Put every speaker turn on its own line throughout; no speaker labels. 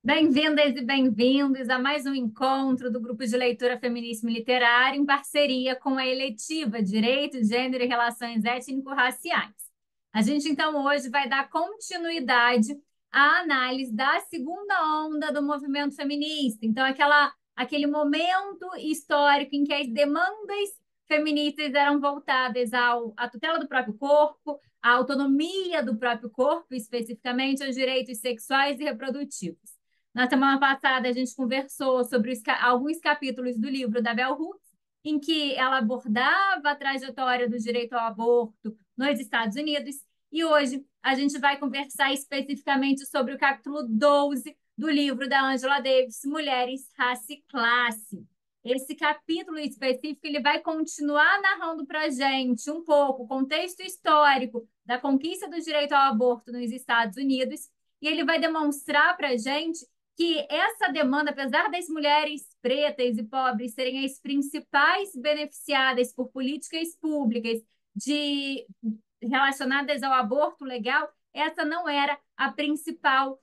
Bem-vindas e bem-vindos a mais um encontro do Grupo de Leitura Feminismo e Literário em parceria com a Eletiva Direito, Gênero e Relações Étnico-Raciais. A gente, então, hoje vai dar continuidade à análise da segunda onda do movimento feminista. Então, aquele momento histórico em que as demandas feministas eram voltadas à tutela do próprio corpo, à autonomia do próprio corpo, especificamente aos direitos sexuais e reprodutivos. Na semana passada, a gente conversou sobre alguns capítulos do livro da Bell Hooks, em que ela abordava a trajetória do direito ao aborto nos Estados Unidos, e hoje a gente vai conversar especificamente sobre o capítulo 12 do livro da Angela Davis, Mulheres, Raça e Classe. Esse capítulo específico ele vai continuar narrando para a gente um pouco o contexto histórico da conquista do direito ao aborto nos Estados Unidos, e ele vai demonstrar para a gente que essa demanda, apesar das mulheres pretas e pobres serem as principais beneficiadas por políticas públicas relacionadas ao aborto legal, essa não era a principal,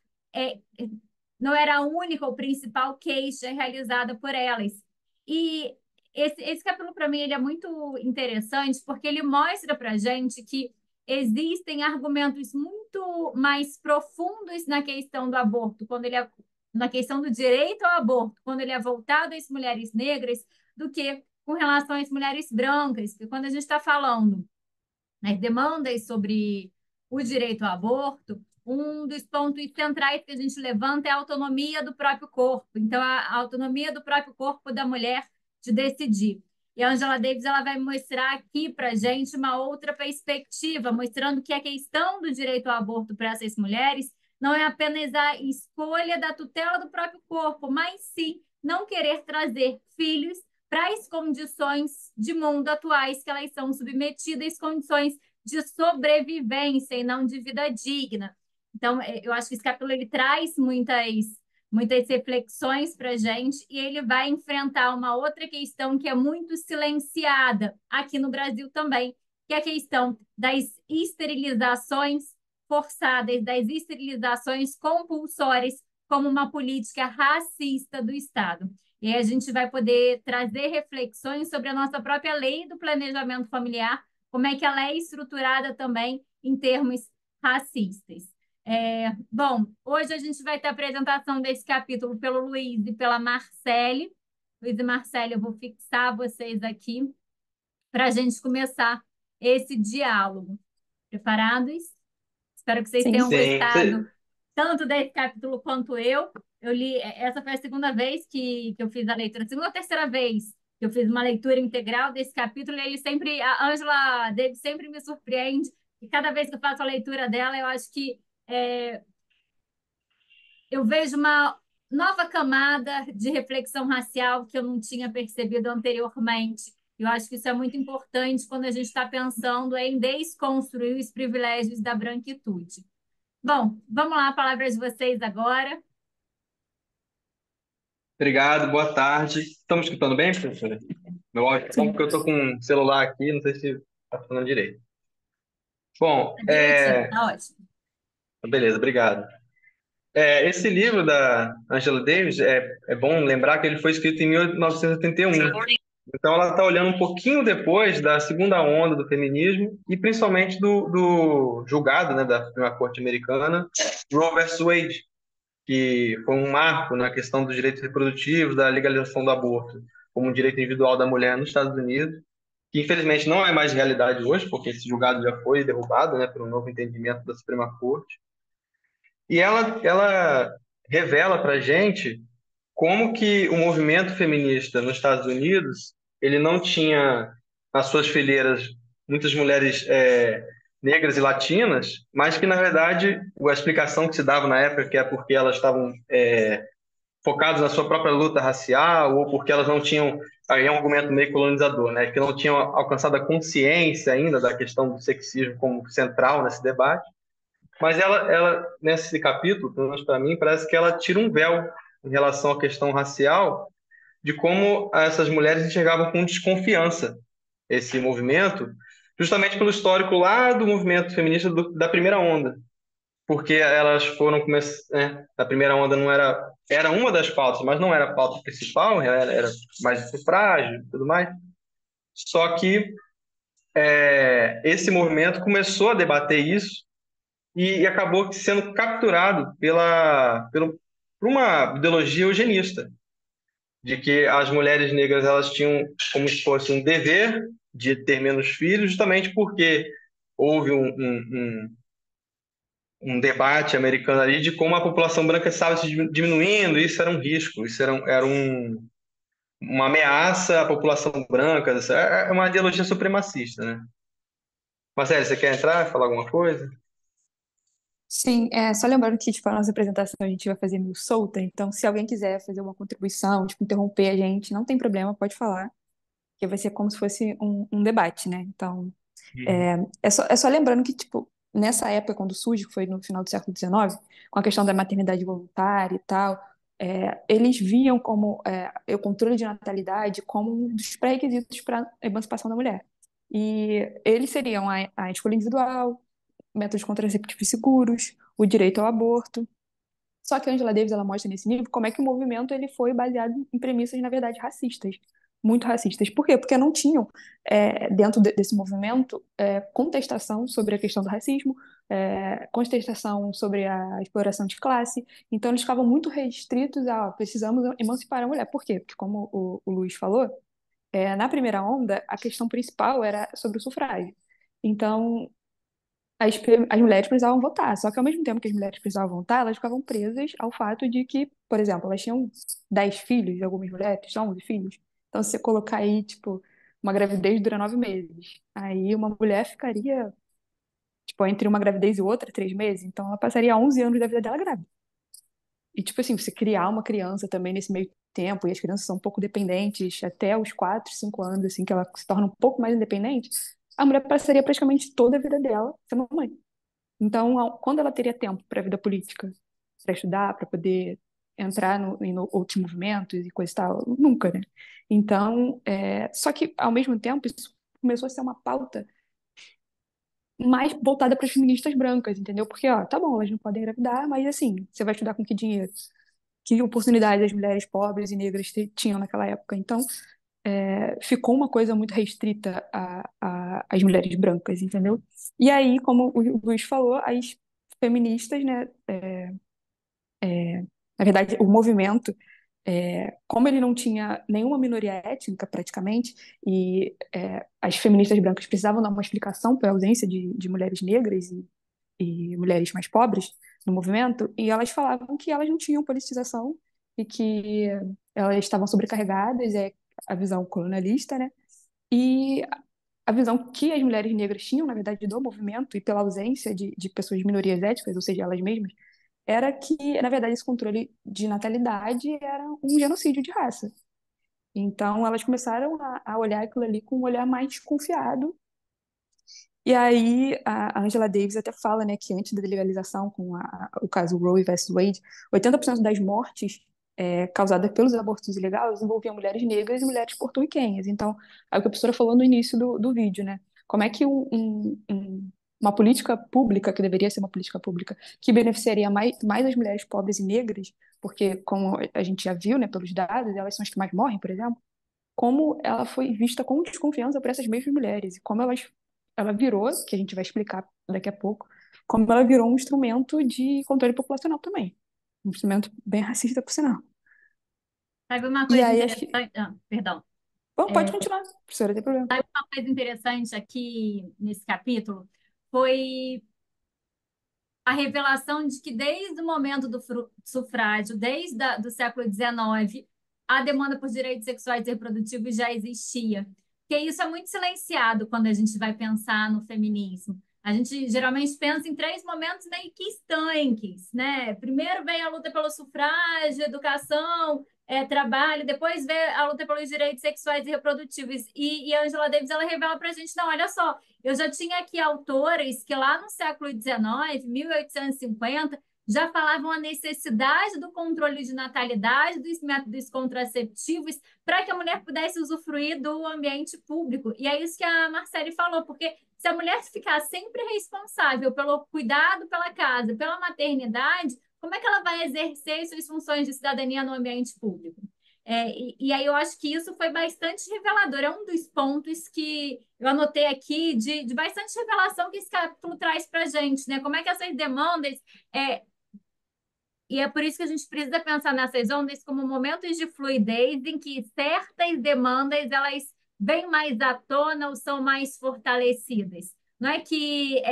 não era a única ou principal queixa realizada por elas. E esse capítulo, para mim, ele é muito interessante porque ele mostra para a gente que existem argumentos muito mais profundos na questão do aborto, na questão do direito ao aborto, quando ele é voltado às mulheres negras, do que com relação às mulheres brancas. Porque quando a gente está falando nas demandas sobre o direito ao aborto, um dos pontos centrais que a gente levanta é a autonomia do próprio corpo. Então, a autonomia do próprio corpo da mulher de decidir. E a Angela Davis ela vai mostrar aqui para a gente uma outra perspectiva, mostrando que a questão do direito ao aborto para essas mulheres não é apenas a escolha da tutela do próprio corpo, mas sim não querer trazer filhos para as condições de mundo atuais que elas são submetidas, condições de sobrevivência e não de vida digna. Então, eu acho que esse capítulo ele traz muitas reflexões para a gente e ele vai enfrentar uma outra questão que é muito silenciada aqui no Brasil também, que é a questão das esterilizações forçadas, das esterilizações compulsórias como uma política racista do Estado. E aí a gente vai poder trazer reflexões sobre a nossa própria lei do planejamento familiar, como é que ela é estruturada também em termos racistas. Bom, hoje a gente vai ter a apresentação desse capítulo pelo Luiz e pela Marcele. Luiz e Marcele, eu vou fixar vocês aqui para a gente começar esse diálogo. Preparados? Espero que vocês
Sim.
tenham
Sim,
gostado tanto desse capítulo quanto eu. Eu li, essa foi a segunda vez que eu fiz a leitura, a segunda ou terceira vez que eu fiz uma leitura integral desse capítulo, e ele sempre, a Angela Davis sempre me surpreende, e cada vez que eu faço a leitura dela, eu acho que eu vejo uma nova camada de reflexão racial que eu não tinha percebido anteriormente. Eu acho que isso é muito importante quando a gente está pensando em desconstruir os privilégios da branquitude. Bom, vamos lá, a palavra é de vocês agora.
obrigado, boa tarde. Estamos escutando bem, professora? Meu áudio tá bom, porque eu estou com um celular aqui, não sei se está funcionando direito. Bom,
Tá direitinho, tá ótimo.
beleza, obrigado. Esse livro da Angela Davis, é bom lembrar que ele foi escrito em 1981. Então, ela está olhando um pouquinho depois da segunda onda do feminismo e principalmente do julgado, né, da Suprema Corte Americana, Roe versus Wade, que foi um marco na questão dos direitos reprodutivos, da legalização do aborto como um direito individual da mulher nos Estados Unidos, que infelizmente não é mais realidade hoje, porque esse julgado já foi derrubado, né, por um novo entendimento da Suprema Corte. E ela revela para a gente como que o movimento feminista nos Estados Unidos ele não tinha nas suas fileiras muitas mulheres negras e latinas, mas que na verdade a explicação que se dava na época que é porque elas estavam focadas na sua própria luta racial ou porque elas não tinham, aí é um argumento meio colonizador, né, que não tinham alcançado a consciência ainda da questão do sexismo como central nesse debate. Mas ela nesse capítulo, pelo menos para mim, parece que ela tira um véu em relação à questão racial, de como essas mulheres enxergavam com desconfiança esse movimento, justamente pelo histórico lá do movimento feminista da primeira onda. porque elas foram começar, né? A primeira onda não era uma das pautas, mas não era a pauta principal, era mais sufrágio e tudo mais. Só que esse movimento começou a debater isso e acabou sendo capturado por uma ideologia eugenista, de que as mulheres negras elas tinham como se fosse um dever de ter menos filhos, justamente porque houve um debate americano ali de como a população branca estava se diminuindo, e isso era um risco, isso uma ameaça à população branca, é uma ideologia supremacista, né? Marcelo, você quer entrar, falar alguma coisa?
Sim, só lembrando que, tipo, a nossa apresentação a gente vai fazer meio solta, então se alguém quiser fazer uma contribuição, tipo, interromper a gente, não tem problema, pode falar, que vai ser como se fosse um debate, né? Então,
Uhum.
é só lembrando que, tipo, nessa época, quando surge, que foi no final do século XIX, com a questão da maternidade voluntária e tal, eles viam como o controle de natalidade como um dos pré-requisitos para a emancipação da mulher. E eles seriam a escolha individual, métodos contraceptivos seguros, o direito ao aborto. Só que a Angela Davis ela mostra nesse livro como é que o movimento ele foi baseado em premissas, na verdade, racistas. Muito racistas. Por quê? Porque não tinham, dentro desse movimento, contestação sobre a questão do racismo, contestação sobre a exploração de classe. Então, eles ficavam muito restritos a precisamos emancipar a mulher. Por quê? Porque, como o Luiz falou, na primeira onda, a questão principal era sobre o sufrágio. Então, as mulheres precisavam votar, só que ao mesmo tempo que as mulheres precisavam votar, elas ficavam presas ao fato de que, por exemplo, elas tinham 10 filhos, algumas mulheres, 11 filhos. Então, se você colocar aí, tipo, uma gravidez dura 9 meses, aí uma mulher ficaria, tipo, entre uma gravidez e outra, 3 meses, então ela passaria 11 anos da vida dela grávida. E, tipo assim, você criar uma criança também nesse meio tempo, e as crianças são um pouco dependentes até os 4, 5 anos, assim, que ela se torna um pouco mais independente, a mulher passaria praticamente toda a vida dela sendo mãe. Então, quando ela teria tempo para a vida política, para estudar, para poder entrar em outros movimentos e coisa e tal? Nunca, né? Então, só que, ao mesmo tempo, isso começou a ser uma pauta mais voltada para as feministas brancas, entendeu? Porque, ó, tá bom, elas não podem engravidar, mas assim, você vai estudar com que dinheiro? Que oportunidades as mulheres pobres e negras tinham naquela época? Então, ficou uma coisa muito restrita às mulheres brancas, entendeu? E aí, como o Luiz falou, as feministas, né, na verdade, o movimento, como ele não tinha nenhuma minoria étnica praticamente, e as feministas brancas precisavam dar uma explicação para a ausência de mulheres negras e mulheres mais pobres no movimento, e elas falavam que elas não tinham politização e que elas estavam sobrecarregadas, a visão colonialista, né? E a visão que as mulheres negras tinham, na verdade, do movimento e pela ausência de pessoas de minorias étnicas, ou seja, elas mesmas, era que, na verdade, esse controle de natalidade era um genocídio de raça. Então, elas começaram a olhar aquilo ali com um olhar mais desconfiado. E aí, a Angela Davis até fala, né, que antes da legalização, com o caso Roe vs. Wade, 80% das mortes causadas pelos abortos ilegais envolviam mulheres negras e mulheres porto-riquenhas. Então, é o que a professora falou no início do vídeo, né? Como é que uma política pública, que deveria ser uma política pública, que beneficiaria mais as mulheres pobres e negras, porque, como a gente já viu, né, pelos dados, elas são as que mais morrem, por exemplo, como ela foi vista com desconfiança por essas mesmas mulheres e como ela virou, que a gente vai explicar daqui a pouco, como ela virou um instrumento de controle populacional também. Um instrumento bem racista, por sinal.
Sabe uma
E
coisa
aí, acho que.
interessante? Ah, perdão.
Bom, pode continuar, professora, não tem problema.
Uma coisa interessante aqui nesse capítulo foi a revelação de que desde o momento do sufrágio, do século XIX, a demanda por direitos sexuais e reprodutivos já existia. Porque isso é muito silenciado quando a gente vai pensar no feminismo. A gente geralmente pensa em três momentos meio que estanques, né? Primeiro vem a luta pelo sufrágio, educação, trabalho, depois vem a luta pelos direitos sexuais e reprodutivos. E a Angela Davis, ela revela para a gente, não, olha só, eu já tinha aqui autores que lá no século XIX, 1850, já falavam a necessidade do controle de natalidade, dos métodos contraceptivos, para que a mulher pudesse usufruir do ambiente público. E é isso que a Marcele falou, porque Se a mulher ficar sempre responsável pelo cuidado pela casa, pela maternidade, como é que ela vai exercer suas funções de cidadania no ambiente público? E aí eu acho que isso foi bastante revelador. É um dos pontos que eu anotei aqui de bastante revelação que esse capítulo traz para a gente, né? Como é que essas demandas é, e é por isso que a gente precisa pensar nessas ondas como momentos de fluidez em que certas demandas elas vêm mais à tona ou são mais fortalecidas. Não é que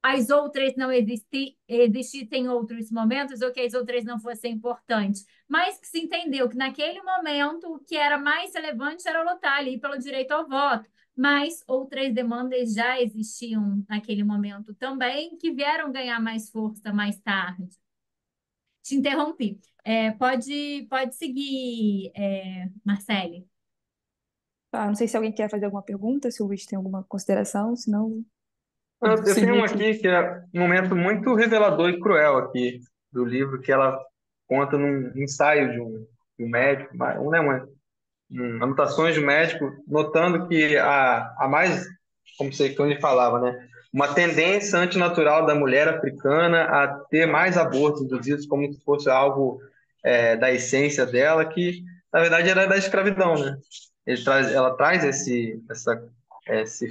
as outras não existissem em outros momentos ou que as outras não fossem importantes, mas que se entendeu que naquele momento o que era mais relevante era lutar ali pelo direito ao voto. Mas outras demandas já existiam naquele momento também, que vieram ganhar mais força mais tarde. Te interrompi. Pode seguir, Marcele.
Tá, não sei se alguém quer fazer alguma pergunta, se o Luiz tem alguma consideração, senão eu vou
Eu tenho
seguir
um
aqui.
aqui que é um momento muito revelador e cruel aqui do livro, que ela conta num ensaio de um médico, anotações de um médico, notando que a mais, como ele falava, né, uma tendência antinatural da mulher africana a ter mais abortos induzidos como se fosse algo da essência dela, que na verdade era da escravidão, né? Ela traz esse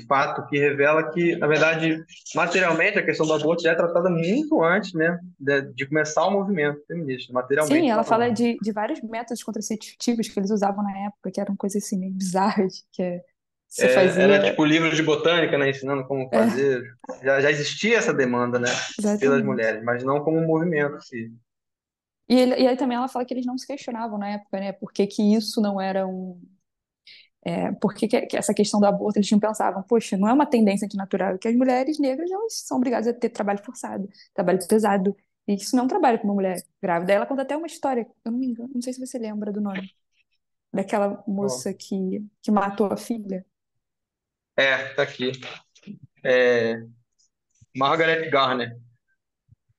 fato que revela que, na verdade, materialmente, a questão do aborto já é tratada muito antes, né, de começar o movimento feminista,
Sim,
materialmente
ela fala
falando.
de vários métodos contraceptivos que eles usavam na época, que eram coisas assim meio bizarras, você
Era
fazia.
tipo livro de botânica, né, ensinando como
É,
fazer. Já existia essa demanda, né, pelas
exatamente.
mulheres, mas não como um movimento, assim.
E aí também ela fala que eles não se questionavam na época, né? Por que que isso não era um. Por que que essa questão do aborto eles não pensavam, poxa, não é uma tendência antinatural, que as mulheres negras elas são obrigadas a ter trabalho forçado, trabalho pesado. E isso não é um trabalho para uma mulher grávida. Aí ela conta até uma história, eu não me engano, não sei se você lembra do nome, daquela
Ó,
moça que matou a filha.
tá aqui. É, Margaret Garner.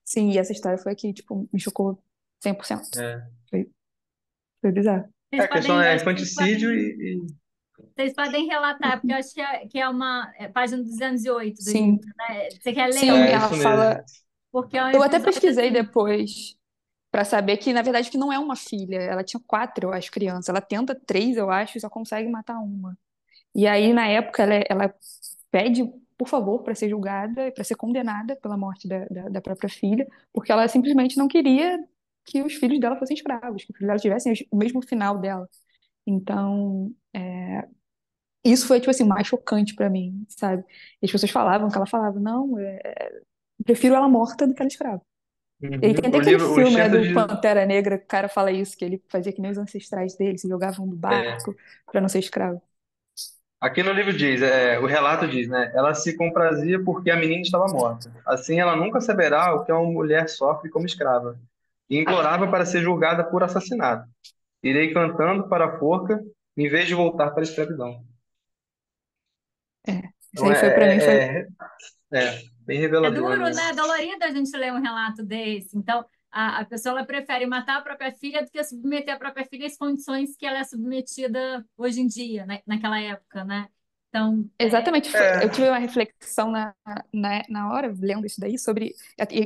Sim, e essa história foi que, tipo, me chocou 100%.
É,
Foi, foi bizarro.
a questão é
Acho que
infanticídio
vocês podem relatar, porque eu acho que é uma página 208 do livro,
Sim,
né? Você quer ler
sim,
um
ela
isso
fala.
mesmo.
porque é um
Eu até
episódio
pesquisei
assim.
depois para saber que, na verdade, que não é uma filha. Ela tinha quatro, eu acho, crianças. Ela tenta três, eu acho, e só consegue matar uma. E aí, na época, ela pede, por favor, para ser julgada, para ser condenada pela morte da própria filha, porque ela simplesmente não queria que os filhos dela fossem escravos, que os filhos dela tivessem o mesmo final dela. Então, isso foi, tipo assim, o mais chocante para mim, sabe? E as pessoas falavam que ela falava, não, eu prefiro ela morta do que ela escrava. E tem
Uhum.
até aquele
O
filme, né,
excesso
do
de.
Pantera Negra, que o cara fala isso, que ele fazia que nem os ancestrais dele, se jogavam do
é,
barco para não ser escravo.
Aqui no livro diz, o relato diz, né? Ela se comprazia porque a menina estava morta. Assim, ela nunca saberá o que uma mulher sofre como escrava. E implorava para ser julgada por assassinato. Irei cantando para a forca, em vez de voltar para a escravidão.
Isso
Então,
aí foi para mim, foi.
bem
É
revelador,
duro,
né?
né? É dolorido a gente ler um relato desse. Então, a pessoa ela prefere matar a própria filha do que submeter a própria filha às condições que ela é submetida hoje em dia, né? Naquela época, né? Então,
Exatamente, eu
É,
tive uma reflexão na hora, lendo isso daí, sobre,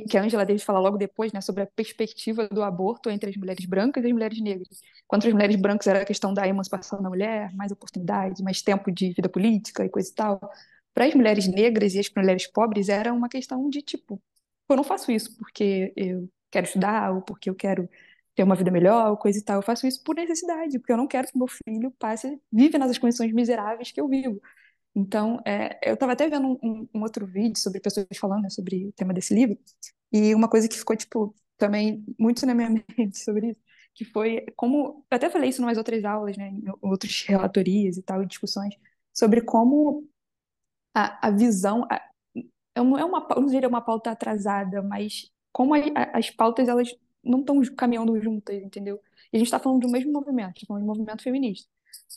que a Angela Davis fala logo depois, né, sobre a perspectiva do aborto entre as mulheres brancas e as mulheres negras. Quanto as mulheres brancas era a questão da emancipação da mulher, mais oportunidade, mais tempo de vida política e coisa e tal. Para as mulheres negras e as mulheres pobres era uma questão de, tipo, eu não faço isso porque eu quero estudar ou porque eu quero ter uma vida melhor, ou coisa e tal. Eu faço isso por necessidade, porque eu não quero que meu filho vive nas condições miseráveis que eu vivo. Então, eu estava até vendo um outro vídeo sobre pessoas falando, né, sobre o tema desse livro, e uma coisa que ficou, tipo, também muito na minha mente sobre isso, que foi como, eu até falei isso em umas outras aulas, né, em outras relatorias e tal, e discussões, sobre como a visão, eu não diria uma pauta atrasada, mas como as pautas, elas não estão caminhando juntas, entendeu? E a gente está falando do mesmo movimento, está falando do movimento feminista.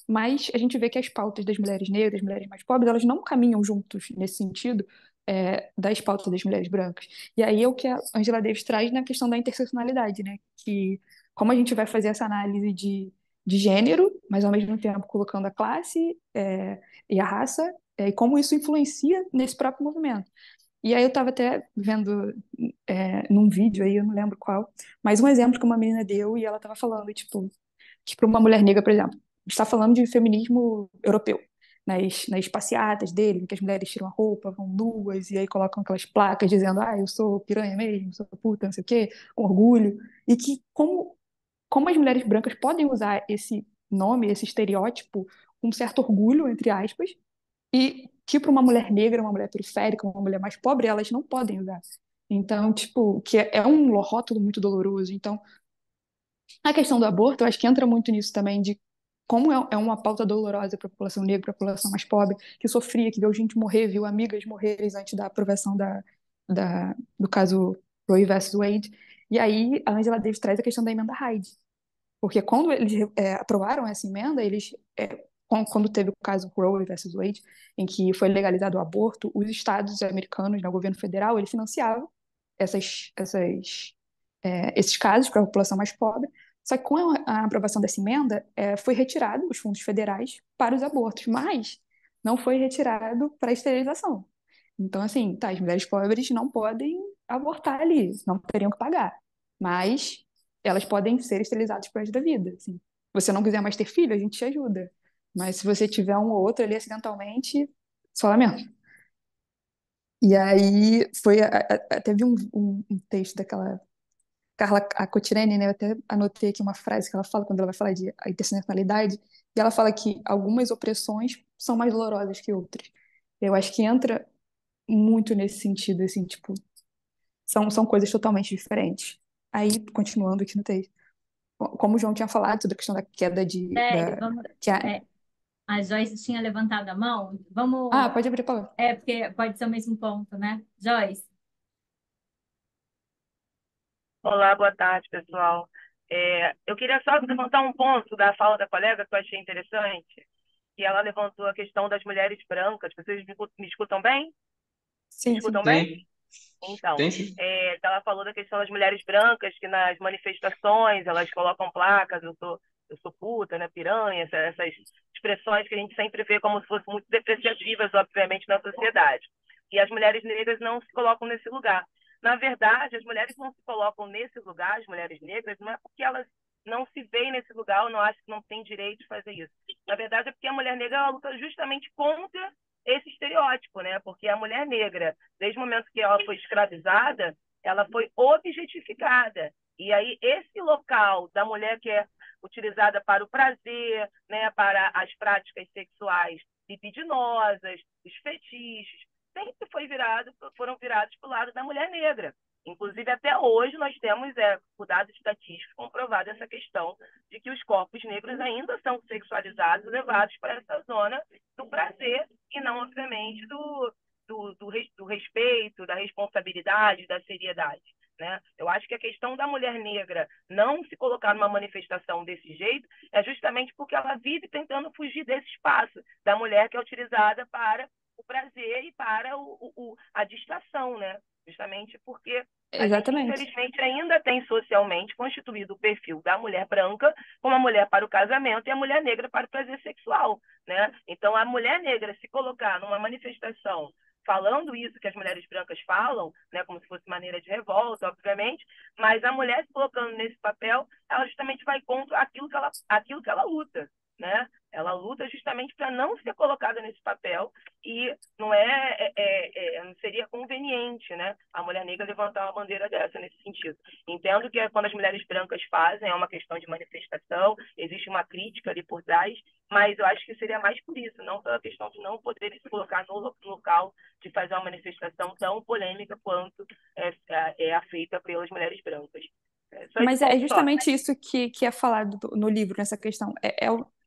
Mas a gente vê que as pautas das mulheres negras, das mulheres mais pobres, elas não caminham juntos nesse sentido das pautas das mulheres brancas. E aí é o que a Angela Davis traz na questão da interseccionalidade, né? Que como a gente vai fazer essa análise de gênero, mas ao mesmo tempo colocando a classe e a raça e como isso influencia nesse próprio movimento. E aí eu estava até vendo num vídeo aí, eu não lembro qual, mas um exemplo que uma menina deu e ela estava falando, tipo, que para uma mulher negra, por exemplo, está falando de feminismo europeu, nas passeatas dele, em que as mulheres tiram a roupa, vão nuas, e aí colocam aquelas placas dizendo, eu sou piranha mesmo, sou puta, não sei o quê, com orgulho, e que como as mulheres brancas podem usar esse nome, esse estereótipo, com um certo orgulho, entre aspas, e que para uma mulher negra, uma mulher periférica, uma mulher mais pobre, elas não podem usar. Então, tipo, que é um rótulo muito doloroso. Então, a questão do aborto, eu acho que entra muito nisso também, de como é uma pauta dolorosa para a população negra, para a população mais pobre, que sofria, que viu gente morrer, viu amigas morrerem antes da aprovação do caso Roe versus Wade. E aí, a Angela Davis traz a questão da emenda Hyde. Porque quando eles aprovaram essa emenda, quando teve o caso Roe versus Wade, em que foi legalizado o aborto, os estados americanos, o governo federal, ele financiava esses casos para a população mais pobre. Só que com a aprovação dessa emenda, foi retirado os fundos federais para os abortos, mas não foi retirado para a esterilização. Então, assim, tá, as mulheres pobres não podem abortar ali, não teriam que pagar. Mas elas podem ser esterilizadas pro resto da vida, assim. Se você não quiser mais ter filho, a gente te ajuda. Mas se você tiver um ou outro ali acidentalmente, só lamento. E aí até vi um texto daquela Carla Cotirene, né? Eu até anotei aqui uma frase que ela fala quando ela vai falar de interseccionalidade, e ela fala que algumas opressões são mais dolorosas que outras. Eu acho que entra muito nesse sentido, assim, tipo, são coisas totalmente diferentes. Aí, continuando aqui no texto, como o João tinha falado sobre a questão da queda
Sério, vamos.
que
é, a Joyce tinha levantado a mão. Vamos.
pode abrir, Paula.
Porque pode ser o mesmo ponto, né? Joyce.
Olá, boa tarde, pessoal. Eu queria só levantar um ponto da fala da colega que eu achei interessante, que ela levantou a questão das mulheres brancas. Vocês me escutam bem? Me
Sim, sim.
escutam bem?
Tem,
Então,
tem sim.
ela falou da questão das mulheres brancas, que nas manifestações elas colocam placas, eu sou puta, né, piranha, essas expressões que a gente sempre vê como se fossem muito depreciativas, obviamente, na sociedade. E as mulheres negras não se colocam nesse lugar. Na verdade, as mulheres não se colocam nesse lugar, as mulheres negras, não é porque elas não se veem nesse lugar ou não acham que não têm direito de fazer isso. Na verdade, é porque a mulher negra ela luta justamente contra esse estereótipo, né? Porque a mulher negra, desde o momento que ela foi escravizada, ela foi objetificada. E aí, esse local da mulher que é utilizada para o prazer, né, para as práticas sexuais libidinosas, os fetiches, sempre foram virados para o lado da mulher negra. Inclusive, até hoje, nós temos, por dados estatísticos, comprovado essa questão de que os corpos negros ainda são sexualizados, levados para essa zona do prazer e não, obviamente, do respeito, da responsabilidade, da seriedade. Né? Eu acho que a questão da mulher negra não se colocar numa manifestação desse jeito é justamente porque ela vive tentando fugir desse espaço da mulher que é utilizada para o prazer e para a distração, né? Justamente porque a gente,
Exatamente.
infelizmente, ainda tem socialmente constituído o perfil da mulher branca como a mulher para o casamento e a mulher negra para o prazer sexual, né? Então, a mulher negra se colocar numa manifestação falando isso que as mulheres brancas falam, né, como se fosse maneira de revolta, obviamente, mas a mulher se colocando nesse papel, ela justamente vai contra aquilo que ela luta, né? Ela luta justamente para não ser colocada nesse papel e não seria conveniente, né, a mulher negra levantar uma bandeira dessa nesse sentido. Entendo que quando as mulheres brancas fazem é uma questão de manifestação, existe uma crítica ali por trás, mas eu acho que seria mais por isso, não pela questão de não poder se colocar no local de fazer uma manifestação tão polêmica quanto é feita pelas mulheres brancas.
Mas é justamente isso que é falado no livro, nessa questão.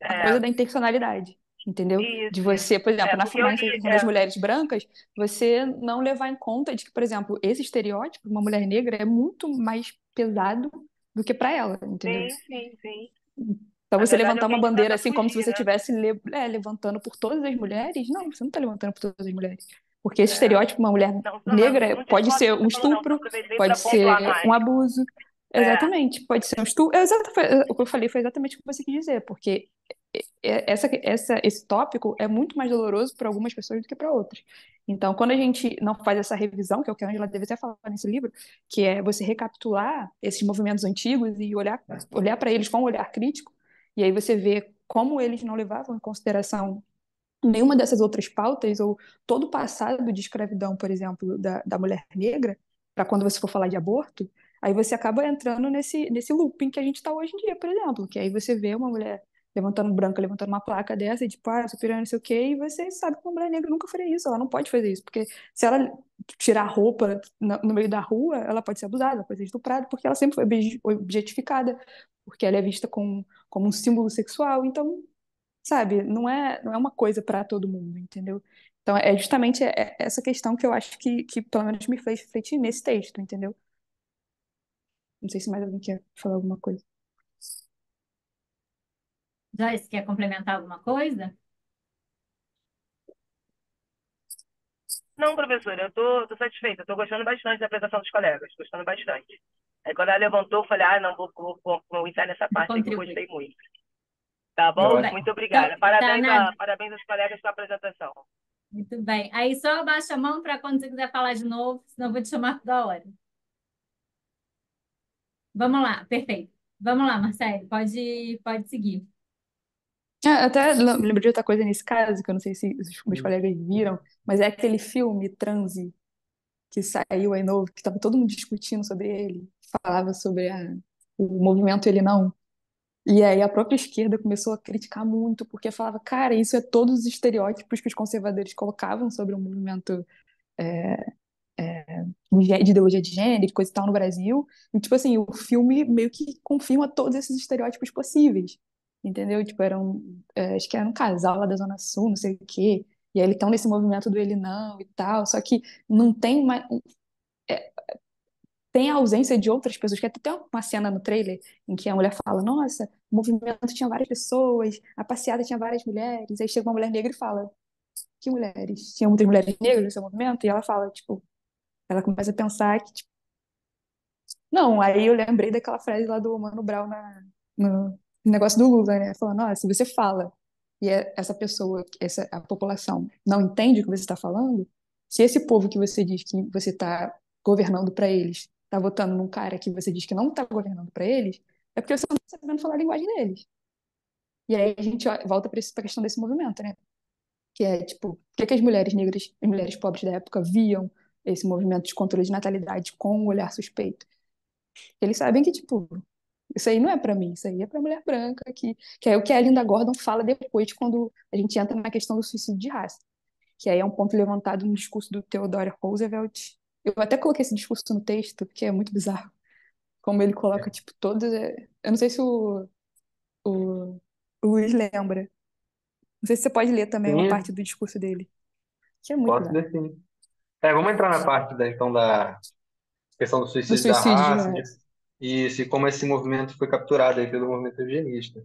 A coisa da interseccionalidade, entendeu? De
Isso.
você, por exemplo, na
Porque eu li,
manifestação das mulheres brancas, você não levar em conta de que, por exemplo, esse estereótipo, uma mulher negra, é muito mais pesado do que para ela, entendeu?
sim.
Então,
Na
você
verdade,
levantar uma
alguém
bandeira
tenta
assim, como se
fugir,
você
né?
estivesse levantando por todas as mulheres, não, você não está levantando por todas as mulheres. Porque esse estereótipo, uma mulher
Não,
negra,
não
pode
discordo
ser
do que
um
você falou, não. Só
estupro,
aproveitei
pode
para pontuar
ser um
mais.
abuso.
É,
Exatamente, pode ser um estupro. O que eu falei foi exatamente o que você quis dizer, porque esse tópico é muito mais doloroso para algumas pessoas do que para outras. Então, quando a gente não faz essa revisão, que é o que a Angela deve até falar nesse livro, que é você recapitular esses movimentos antigos e olhar para eles com um olhar crítico, e aí você vê como eles não levavam em consideração nenhuma dessas outras pautas, ou todo o passado de escravidão, por exemplo, da mulher negra, para quando você for falar de aborto, aí você acaba entrando nesse looping que a gente está hoje em dia, por exemplo, que aí você vê uma mulher levantando branca, levantando uma placa dessa, e tipo, superior, não sei o quê, e você sabe que uma mulher negra nunca faria isso, ela não pode fazer isso, porque se ela tirar a roupa no meio da rua, ela pode ser abusada, ela pode ser estuprada, porque ela sempre foi objetificada, porque ela é vista como um símbolo sexual, então sabe? Não é uma coisa para todo mundo, entendeu? Então, é justamente essa questão que eu acho que pelo menos me fez refletir nesse texto, entendeu? Não sei se mais alguém quer falar alguma coisa.
Joyce, quer complementar alguma coisa?
Não, professora, eu tô satisfeita, eu tô gostando bastante da apresentação dos colegas, gostando bastante. Aí quando ela levantou, eu falei, não, vou entrar nessa
Vou
parte aí que eu
contribuir.
gostei muito. Tá
Muito
bom?
bem.
Ótimo.
Muito
Então,
obrigada.
tá nada.
Parabéns aos colegas pela apresentação.
Muito bem. Aí só abaixa a mão para quando você quiser falar de novo, senão eu vou te chamar toda hora. Vamos lá, perfeito. Vamos lá, Marcelo, pode seguir.
Até me lembro de outra coisa nesse caso, que eu não sei se os meus colegas viram, mas é aquele filme Transe, que saiu aí novo, que estava todo mundo discutindo sobre ele, falava sobre o movimento Ele Não. E aí a própria esquerda começou a criticar muito, porque falava, cara, isso é todos os estereótipos que os conservadores colocavam sobre o movimento de ideologia de gênero, e coisa e tal no Brasil. E, tipo assim, o filme meio que confirma todos esses estereótipos possíveis, entendeu? Tipo, acho que era um casal lá da Zona Sul, não sei o quê, e aí eles estão nesse movimento do Ele Não e tal, só que não tem mais... Tem a ausência de outras pessoas, que até tem uma cena no trailer em que a mulher fala, nossa, o movimento tinha várias pessoas, a passeada tinha várias mulheres, aí chega uma mulher negra e fala, que mulheres? Tinha muitas mulheres negras nesse movimento? E ela fala, tipo, ela começa a pensar que, tipo, não, aí eu lembrei daquela frase lá do Mano Brown no negócio do Lula, né? Falando, nossa, se você fala e essa pessoa, a população não entende o que você está falando, se esse povo que você diz que você está governando para eles, está votando num cara que você diz que não está governando para eles, é porque você não está sabendo falar a linguagem deles. E aí a gente volta para a questão desse movimento, né? Que é, tipo, por que as mulheres negras e mulheres pobres da época viam esse movimento de controle de natalidade com um olhar suspeito? Eles sabem que, tipo, isso aí não é pra mim, isso aí é pra mulher branca, que é o que a Linda Gordon fala depois, quando a gente entra na questão do suicídio de raça, que aí é um ponto levantado no discurso do Theodore Roosevelt. Eu até coloquei esse discurso no texto, porque é muito bizarro, como ele coloca, tipo, todos... Eu não sei se o, o Luiz lembra. Não sei se você pode ler também uma parte
Sim,
do discurso dele, que é muito
posso
bizarro.
definir. Vamos entrar na parte então da questão do
Do
suicídio da
suicídio de
raça,
raça.
e como esse movimento foi capturado aí pelo movimento eugenista. O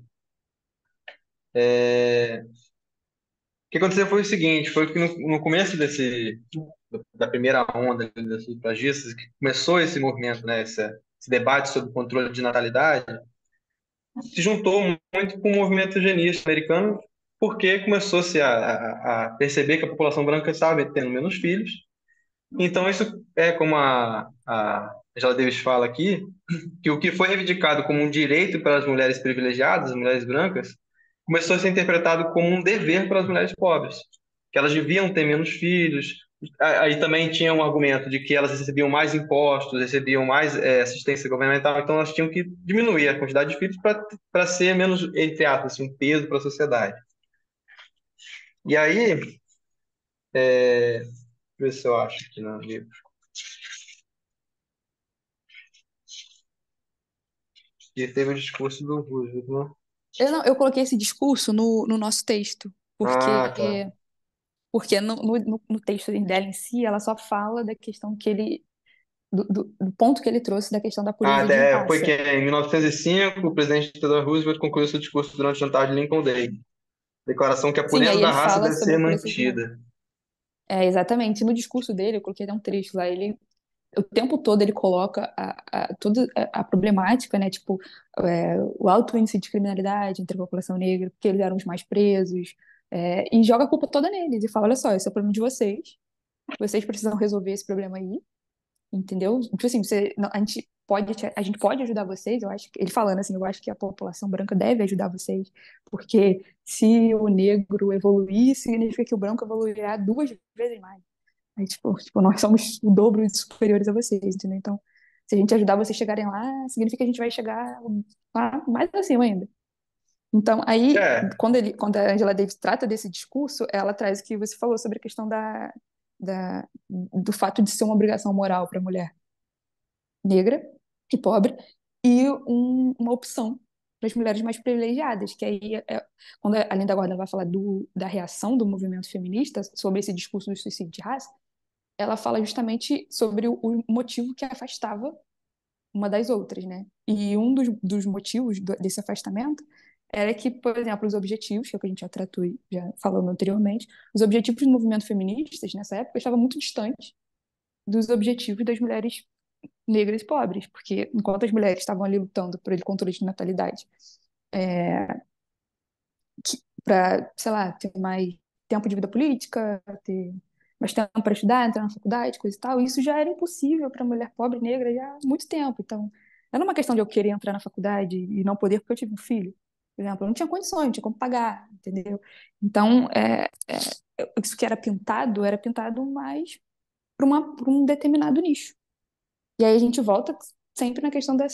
que aconteceu foi o seguinte, foi que no começo da primeira onda das sufragistas, que começou esse movimento, né, esse debate sobre o controle de natalidade, se juntou muito com o movimento eugenista americano, porque começou-se a perceber que a população branca estava tendo menos filhos. Então, isso é como a Angela Davis fala aqui, que o que foi reivindicado como um direito para as mulheres privilegiadas, as mulheres brancas, começou a ser interpretado como um dever para as mulheres pobres, que elas deviam ter menos filhos. Aí também tinha um argumento de que elas recebiam mais impostos, recebiam mais assistência governamental, então elas tinham que diminuir a quantidade de filhos para ser menos, entre aspas, assim, um peso para a sociedade. E aí, deixa eu ver se eu acho aqui no livro. E teve o discurso do Roosevelt, né?
Eu coloquei esse discurso no nosso texto,
Ah, tá.
porque no texto dela em si, ela só fala da questão que ele, do ponto que ele trouxe da questão da pureza de
Foi que
raça.
em 1905 o presidente Theodore Roosevelt concluiu seu discurso durante o jantar de Lincoln Day. Declaração que a
Sim,
pureza
aí
da
ele
raça
fala
deve
sobre
ser
a pureza de raça.
mantida.
É, exatamente. No discurso dele, eu coloquei até um trecho lá, ele o tempo todo ele coloca toda a problemática, né? Tipo, o alto índice de criminalidade entre a população negra, porque eles eram os mais presos, e joga a culpa toda neles e fala: olha só, esse é o problema de vocês precisam resolver esse problema aí, entendeu? Tipo assim, a gente pode ajudar vocês, eu acho que, ele falando assim, eu acho que a população branca deve ajudar vocês, porque se o negro evoluir, significa que o branco evoluirá 2 vezes mais. Aí, tipo, nós somos o dobro de superiores a vocês, entendeu? Então, se a gente ajudar vocês a chegarem lá, significa que a gente vai chegar lá mais acima ainda. Então, aí,
É,
quando a Angela Davis trata desse discurso, ela traz o que você falou sobre a questão do fato de ser uma obrigação moral para a mulher negra e pobre e uma opção para as mulheres mais privilegiadas, que aí, quando a Linda Gordon vai falar da reação do movimento feminista sobre esse discurso do suicídio de raça, ela fala justamente sobre o motivo que afastava uma das outras, né? E um dos motivos desse afastamento era que, por exemplo, os objetivos, que é o que a gente já tratou e já falando anteriormente, os objetivos do movimento feministas nessa época estavam muito distantes dos objetivos das mulheres negras e pobres, porque enquanto as mulheres estavam ali lutando por ele controle de natalidade, para, sei lá, ter mais tempo de vida política, ter mais tempo para estudar, entrar na faculdade, coisa e tal, isso já era impossível para mulher pobre negra já há muito tempo. Então, não era uma questão de eu querer entrar na faculdade e não poder porque eu tive um filho. Por exemplo, eu não tinha condições, não tinha como pagar, entendeu? Então, isso que era pintado mais para um determinado nicho. E aí a gente volta sempre na questão do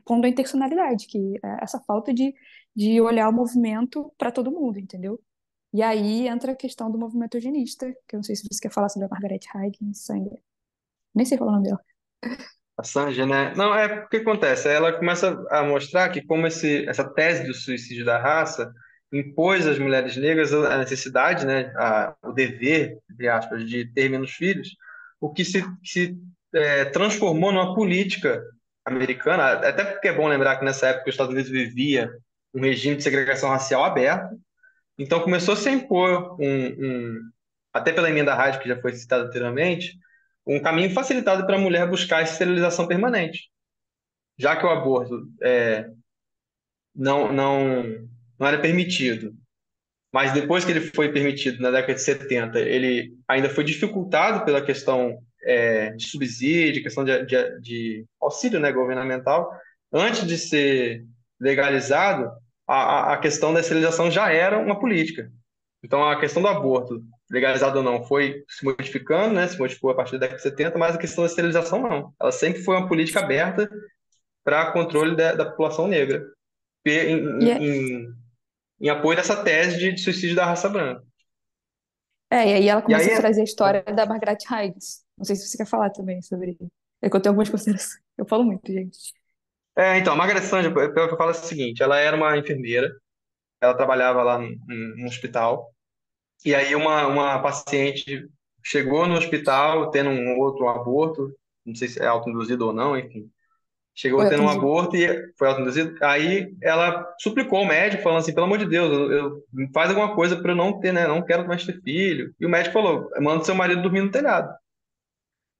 ponto da interseccionalidade, que é essa falta de olhar o movimento para todo mundo, entendeu? E aí entra a questão do movimento eugenista, que eu não sei se você quer falar sobre a Margaret Higgins, Sanger. Nem sei falar o nome dela.
a Sanja, né? Não, o que acontece? Ela começa a mostrar que como essa tese do suicídio da raça impôs às mulheres negras a necessidade, né, o dever, entre aspas, de ter menos filhos, o que se transformou numa política americana, até porque é bom lembrar que nessa época os Estados Unidos vivia um regime de segregação racial aberto, então começou a se impor até pela emenda rádio que já foi citada anteriormente, um caminho facilitado para a mulher buscar a esterilização permanente, já que o aborto não, não, não era permitido. Mas depois que ele foi permitido, na década de 70, ele ainda foi dificultado pela questão de subsídio, questão de auxílio, né, governamental. Antes de ser legalizado, a questão da esterilização já era uma política. Então, a questão do aborto, legalizado ou não, foi se modificando, né? Se modificou a partir da década de 70, mas a questão da esterilização não. Ela sempre foi uma política aberta para controle da população negra, em,
E,
em, em apoio dessa tese de suicídio da raça branca.
e aí ela
E
começa
aí,
a trazer a história da Margaret Higgins. Não sei se você quer falar também sobre. É que eu tenho algumas considerações. Eu falo muito, gente.
então, a Margaret Sanger, pelo que eu falo, é o seguinte: ela era uma enfermeira, ela trabalhava lá num hospital, e aí uma paciente chegou no hospital tendo um outro aborto, não sei se é autoinduzido ou não, enfim. Chegou
Foi
tendo um
atendido.
aborto e foi autoinduzido. Aí ela suplicou ao médico, falando assim: pelo amor de Deus, faz alguma coisa para eu não ter, né? Não quero mais ter filho. E o médico falou: manda seu marido dormir no telhado.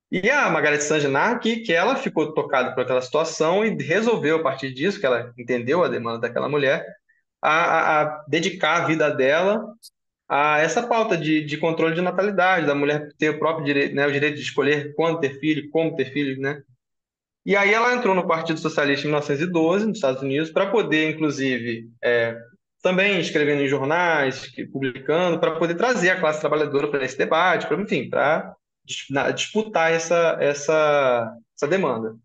E a Margaret Sanger que ela ficou tocada por aquela situação e resolveu, a partir disso, que ela entendeu a demanda daquela mulher, a dedicar a vida dela a essa pauta de controle de natalidade, da mulher ter o próprio direito, né? O direito de escolher quando ter filho, como ter filho, né? E aí ela entrou no Partido Socialista em 1912, nos Estados Unidos, para poder, inclusive, também escrevendo em jornais, publicando, para poder trazer a classe trabalhadora para esse debate, enfim, para disputar essa demanda.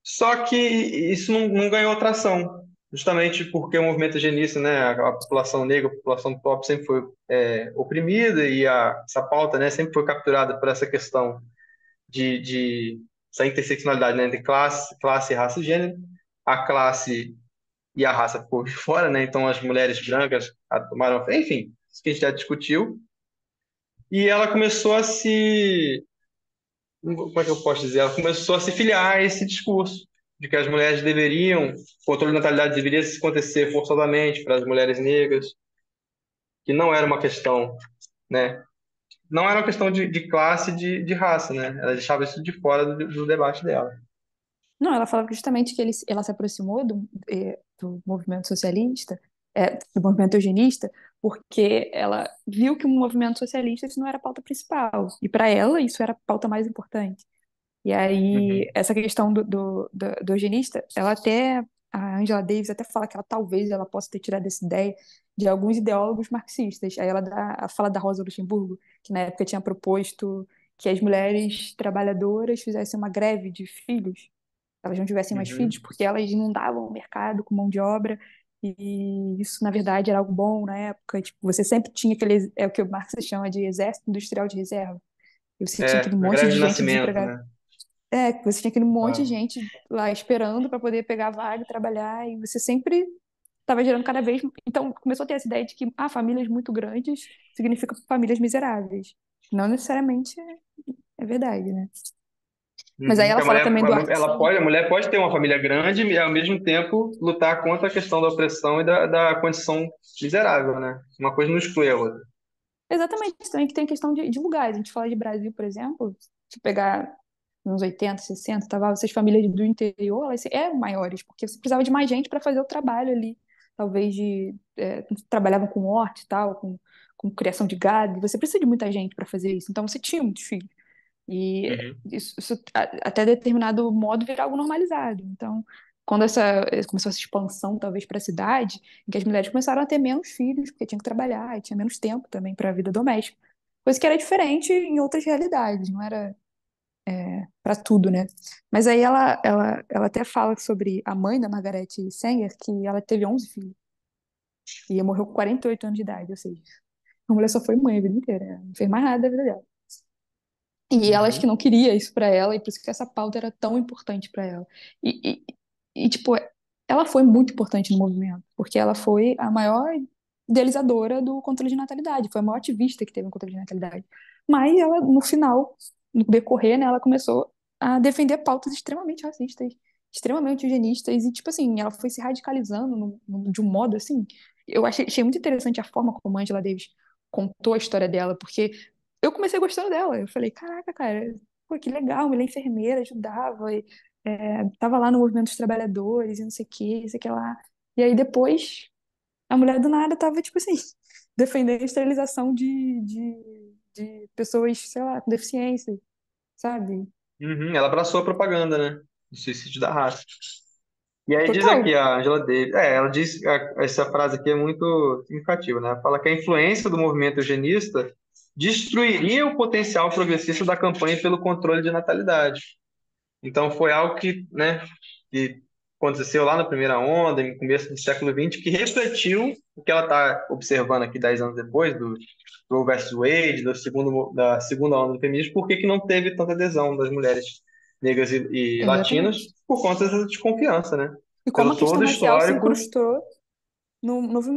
Só que isso não ganhou tração, justamente porque o movimento eugenista, né, a população negra, a população pobre sempre foi oprimida e essa pauta, né, sempre foi capturada por essa questão de essa interseccionalidade, né, entre classe, raça e gênero. A classe e a raça ficou de fora, né? Então as mulheres brancas tomaram, enfim, isso que a gente já discutiu. E ela começou como é que eu posso dizer? Ela começou a se filiar a esse discurso de que as mulheres deveriam, o controle de natalidade deveria acontecer forçosamente para as mulheres negras, que não era uma questão, né, não era uma questão de classe, de raça, né? Ela deixava isso de fora do debate dela.
Não, ela falava justamente que ela se aproximou do movimento socialista, do movimento eugenista, porque ela viu que o movimento socialista isso não era a pauta principal. E para ela, isso era a pauta mais importante. E aí,
Uhum,
essa questão do eugenista, a Angela Davis até fala que ela talvez ela possa ter tirado essa ideia de alguns ideólogos marxistas. Aí ela fala da Rosa Luxemburgo, que na época tinha proposto que as mulheres trabalhadoras fizessem uma greve de filhos, elas não tivessem mais filhos,
uhum.
porque elas inundavam o mercado com mão de obra, e isso, na verdade, era algo bom na época. Tipo, você sempre tinha é o que o Marx chama de exército industrial de reserva. E você tinha aquele
É, a
monte
greve
de
de
gente
nascimento,
desempregada.
né?
Que você tinha aquele monte de
Ah.
gente lá esperando para poder pegar a vaga e trabalhar, e você sempre estava gerando cada vez. Então, começou a ter essa ideia de que famílias muito grandes significa famílias miseráveis. Não necessariamente é verdade, né? Mas aí
Uhum. Que
ela fala também do artigo.
a mulher pode ter uma família grande e, ao mesmo tempo, lutar contra a questão da opressão e da condição miserável, né? Uma coisa não exclui a outra.
Exatamente, também que tem questão de lugares. A gente fala de Brasil, por exemplo, se pegar nos 80, 60, tava, essas famílias do interior, elas eram maiores, porque você precisava de mais gente para fazer o trabalho ali. Talvez trabalhavam com horta e tal, com criação de gado, e você precisa de muita gente para fazer isso. Então você tinha muitos filhos. E
Uhum.
até determinado modo virar algo normalizado. Então, quando começou essa expansão, talvez, para a cidade, em que as mulheres começaram a ter menos filhos, porque tinham que trabalhar, e tinha menos tempo também para a vida doméstica. Coisa que era diferente em outras realidades, não era para tudo, né? Mas aí ela até fala sobre a mãe da Margaret Sanger, que ela teve 11 filhos, e morreu com 48 anos de idade, ou seja, a mulher só foi mãe a vida inteira, não fez mais nada da vida dela. E ela acho que
Uhum.
não queria isso pra ela, e por isso que essa pauta era tão importante pra ela. E, tipo, ela foi muito importante no movimento, porque ela foi a maior idealizadora do controle de natalidade, foi a maior ativista que teve no controle de natalidade. Mas ela, no final, no decorrer, né, ela começou a defender pautas extremamente racistas, extremamente eugenistas, e, tipo assim, ela foi se radicalizando de um modo, assim, eu achei muito interessante a forma como a Angela Davis contou a história dela, porque eu comecei gostando dela. Eu falei, caraca, cara, pô, que legal, mulher enfermeira, ajudava, tava lá no movimento dos trabalhadores e não sei o que, não sei o que lá. E aí depois, a mulher do nada tava, tipo assim, defendendo a esterilização de pessoas, sei lá, com deficiência, sabe?
Uhum. Ela abraçou a propaganda, né? Do suicídio da raça. E aí diz aqui
Total.
a Angela Davis, ela diz, essa frase aqui é muito significativa, né? Ela fala que a influência do movimento eugenista destruiria o potencial progressista da campanha pelo controle de natalidade. Então foi algo que, né, que aconteceu lá na primeira onda, no começo do século XX, que refletiu o que ela está observando aqui 10 anos depois, do Roe versus Wade, da segunda onda do feminismo, por que que não teve tanta adesão das mulheres negras e latinas
Exatamente.
por conta dessa desconfiança, né?
E como
Pelo
a questão
todo o
racial se
histórico,
incrustou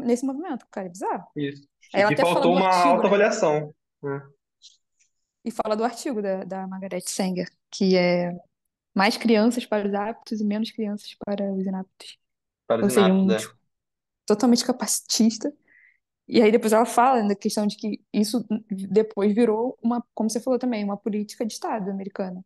nesse movimento, cara, é bizarro.
isso.
Aí
E
ela
que
até fala
faltou
do
uma
artigo, né?
autoavaliação, né?
E fala do artigo da Margaret Sanger, que é mais crianças para os aptos e menos crianças para os inaptos.
Para os
Ou seja,
inaptos, né?
totalmente capacitista. E aí depois ela fala da questão de que isso depois virou como você falou também, uma política de Estado americana.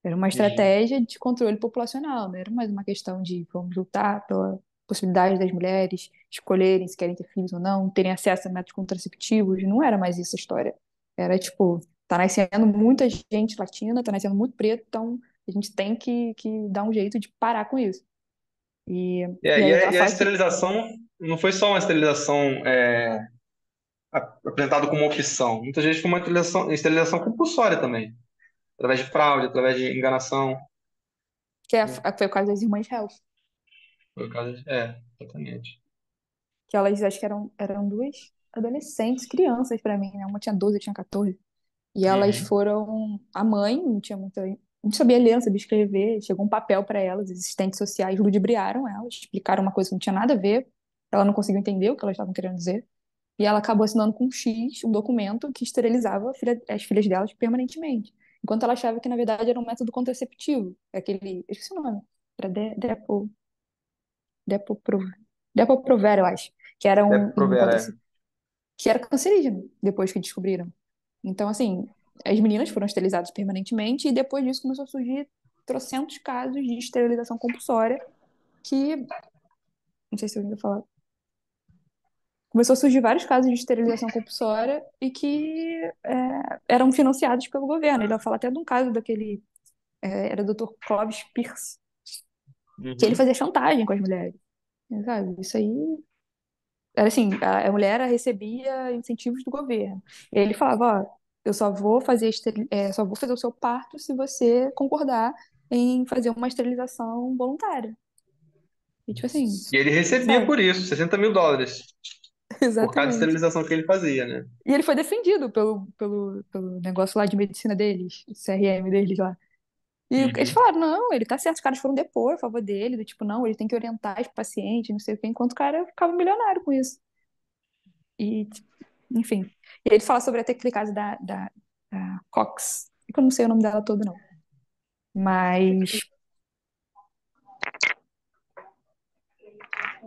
Era uma
Uhum.
estratégia de controle populacional, não era mais uma questão de vamos lutar pela possibilidade das mulheres escolherem se querem ter filhos ou não, terem acesso a métodos contraceptivos, não era mais isso a história. Era tipo, tá nascendo muita gente latina, tá nascendo muito preto, então a gente tem que dar um jeito de parar com isso. E, e aí ela
E a
fala que
esterilização não foi só uma esterilização apresentada como uma opção. Muitas vezes foi uma esterilização compulsória também, através de fraude, através de enganação. Né?
foi o caso das irmãs Helf,
Foi o caso exatamente.
que elas acho que eram duas adolescentes, crianças para mim, né? Uma tinha 12, outra tinha 14. E elas
Uhum.
foram. A mãe não tinha muita. Não sabia ler, não sabia escrever. Chegou um papel para elas, os assistentes sociais ludibriaram elas, explicaram uma coisa que não tinha nada a ver. Ela não conseguiu entender o que elas estavam querendo dizer. E ela acabou assinando com um X um documento que esterilizava as filhas delas permanentemente. Enquanto ela achava que, na verdade, era um método contraceptivo. Aquele. Eu esqueci o nome. Era Depo-Provera, Depo-Provera, eu acho. Que era
Deve
um
prover,
contraceptivo. Que era cancerígeno, depois que descobriram. Então, assim, as meninas foram esterilizadas permanentemente e depois disso começou a surgir trocentos casos de esterilização compulsória que, não sei se eu ainda falar, começou a surgir vários casos de esterilização compulsória e que eram financiados pelo governo. Ele vai falar até de um caso daquele, era o Dr. Clovis Pierce, que ele
Uhum.
fazia chantagem com as mulheres, sabe? Isso aí era assim, a mulher recebia incentivos do governo. E ele falava, ó, eu só vou fazer o seu parto se você concordar em fazer uma esterilização voluntária. E tipo assim,
E ele recebia
sabe?
por isso, US$ 60.000, por cada
Exatamente.
esterilização que ele fazia, né?
E ele foi defendido pelo negócio lá de medicina deles, o CRM deles lá. E eles
Uhum.
falaram, não, ele tá certo, os caras foram depor a favor dele, do tipo, não, ele tem que orientar os pacientes, não sei o quê, enquanto o cara ficava milionário com isso. E, tipo, enfim. E ele fala sobre até aquele caso da Cox, que eu não sei o nome dela todo, não. Mas,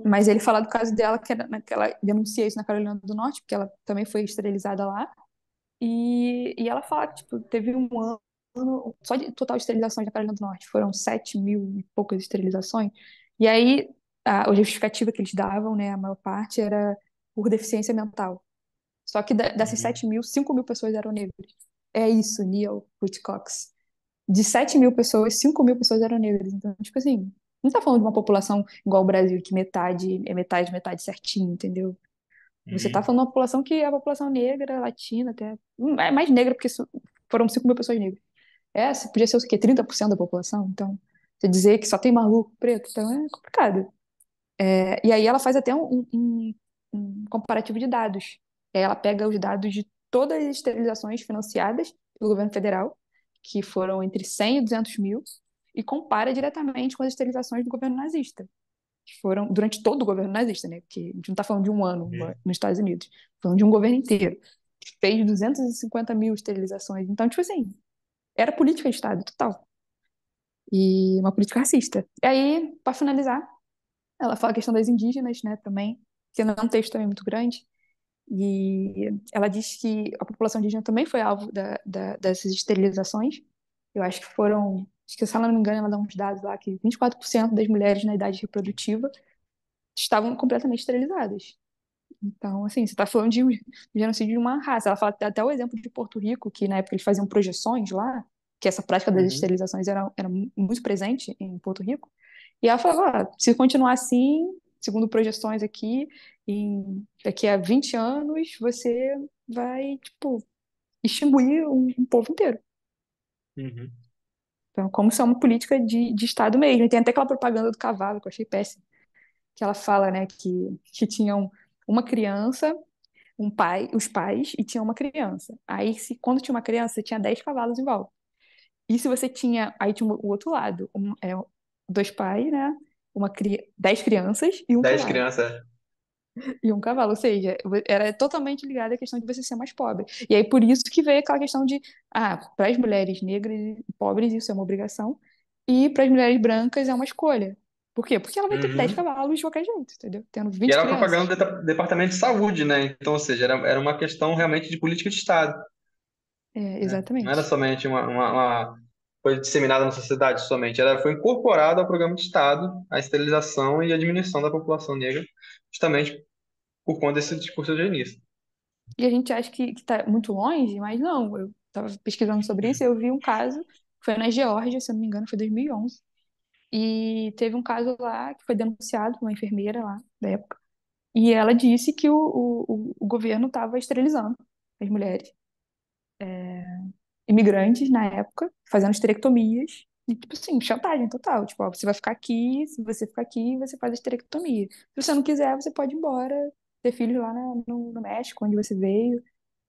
mas ele fala do caso dela, que ela denuncia isso na Carolina do Norte, porque ela também foi esterilizada lá. E ela fala que, tipo, teve um ano, só de total de esterilizações na Carolina do Norte, foram 7.000 e poucas esterilizações. E aí, a justificativa que eles davam, né, a maior parte era por deficiência mental. Só que dessas
Uhum.
7.000, 5.000 pessoas eram negras. É isso, Neil Woodcox. De 7.000 pessoas, 5.000 pessoas eram negras. Então, tipo assim, não tá falando de uma população igual o Brasil, que metade é metade, metade certinho, entendeu? Você tá
Uhum.
falando de uma população que é a população negra, latina, até. É mais negra, porque foram 5.000 pessoas negras. Essa podia ser o quê? 30% da população? Então, você dizer que só tem maluco preto, então é complicado. E aí ela faz até um comparativo de dados. E aí ela pega os dados de todas as esterilizações financiadas pelo governo federal, que foram entre 100 e 200 mil, e compara diretamente com as esterilizações do governo nazista, que foram durante todo o governo nazista, né? Porque a gente não está falando de um ano
Uhum.
nos Estados Unidos, falando de um governo inteiro, que fez 250 mil esterilizações. Então, tipo assim, era política de Estado total. E uma política racista. E aí, para finalizar, ela fala a questão das indígenas, né, também, que não é um texto também muito grande, e ela diz que a população indígena também foi alvo dessas esterilizações. Eu acho que foram, acho que se ela não me engano, ela dá uns dados lá que 24% das mulheres na idade reprodutiva estavam completamente esterilizadas. Então, assim, você está falando de um genocídio de uma raça. Ela fala até o exemplo de Porto Rico, que na época eles faziam projeções lá, que essa prática das
Uhum.
esterilizações era muito presente em Porto Rico. E ela falava, se continuar assim, segundo projeções aqui, daqui a 20 anos, você vai, tipo, extinguir um povo inteiro.
Uhum.
Então, como isso é uma política de Estado mesmo. E tem até aquela propaganda do cavalo, que eu achei péssima, que ela fala, né, que tinham uma criança, um pai, os pais, e tinha uma criança. Aí, quando tinha uma criança, você tinha 10 cavalos em volta. E se você tinha, aí tinha o outro lado, dois pais, né? 10 crianças e um
10
cavalo.
crianças.
E um cavalo, ou seja, era totalmente ligado à questão de você ser mais pobre. E aí por isso que veio aquela questão de, para as mulheres negras e pobres isso é uma obrigação, e para as mulheres brancas é uma escolha. Por quê? Porque ela vai ter 10
Uhum.
cavalos de qualquer jeito, entendeu? Tendo
E
20
era propaganda
crianças.
do Departamento de Saúde, né? Então, ou seja, era uma questão realmente de política de Estado, né? Não era
Exatamente.
somente uma coisa disseminada na sociedade somente, foi incorporado ao programa de Estado a esterilização e a diminuição da população negra, justamente por conta desse discurso eugenista.
E a gente acha que está muito longe, mas não. Eu estava pesquisando sobre isso e eu vi um caso, foi na Geórgia, se eu não me engano, foi 2011. E teve um caso lá que foi denunciado por uma enfermeira lá da época. E ela disse que o governo estava esterilizando as mulheres imigrantes na época, fazendo esterectomias. E, tipo assim, chantagem total. Tipo, ó, você vai ficar aqui, se você ficar aqui, você faz a esterectomia. Se você não quiser, você pode ir embora, ter filhos lá no México, onde você veio.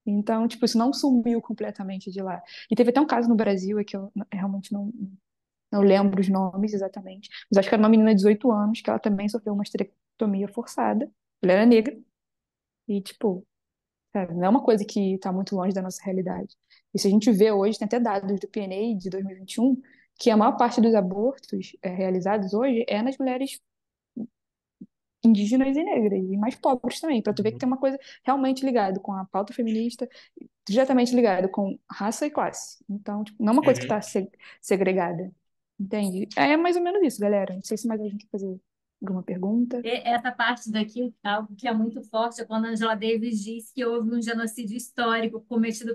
Então, tipo, isso não sumiu completamente de lá. E teve até um caso no Brasil, é que eu realmente não lembro os nomes exatamente, mas acho que era uma menina de 18 anos, que ela também sofreu uma esterectomia forçada. Ela era negra. E, tipo, sabe, não é uma coisa que está muito longe da nossa realidade. E se a gente vê hoje, tem até dados do PNA de 2021, que a maior parte dos abortos realizados hoje é nas mulheres indígenas e negras, e mais pobres também, para tu ver que tem uma coisa realmente ligada com a pauta feminista, diretamente ligada com raça e classe. Então, tipo, não é uma coisa que está
Uhum.
segregada. Entende? É mais ou menos isso, galera. Não sei se mais alguém quer fazer alguma pergunta.
Essa parte daqui, algo que é muito forte, é quando a Angela Davis diz que houve um genocídio histórico cometido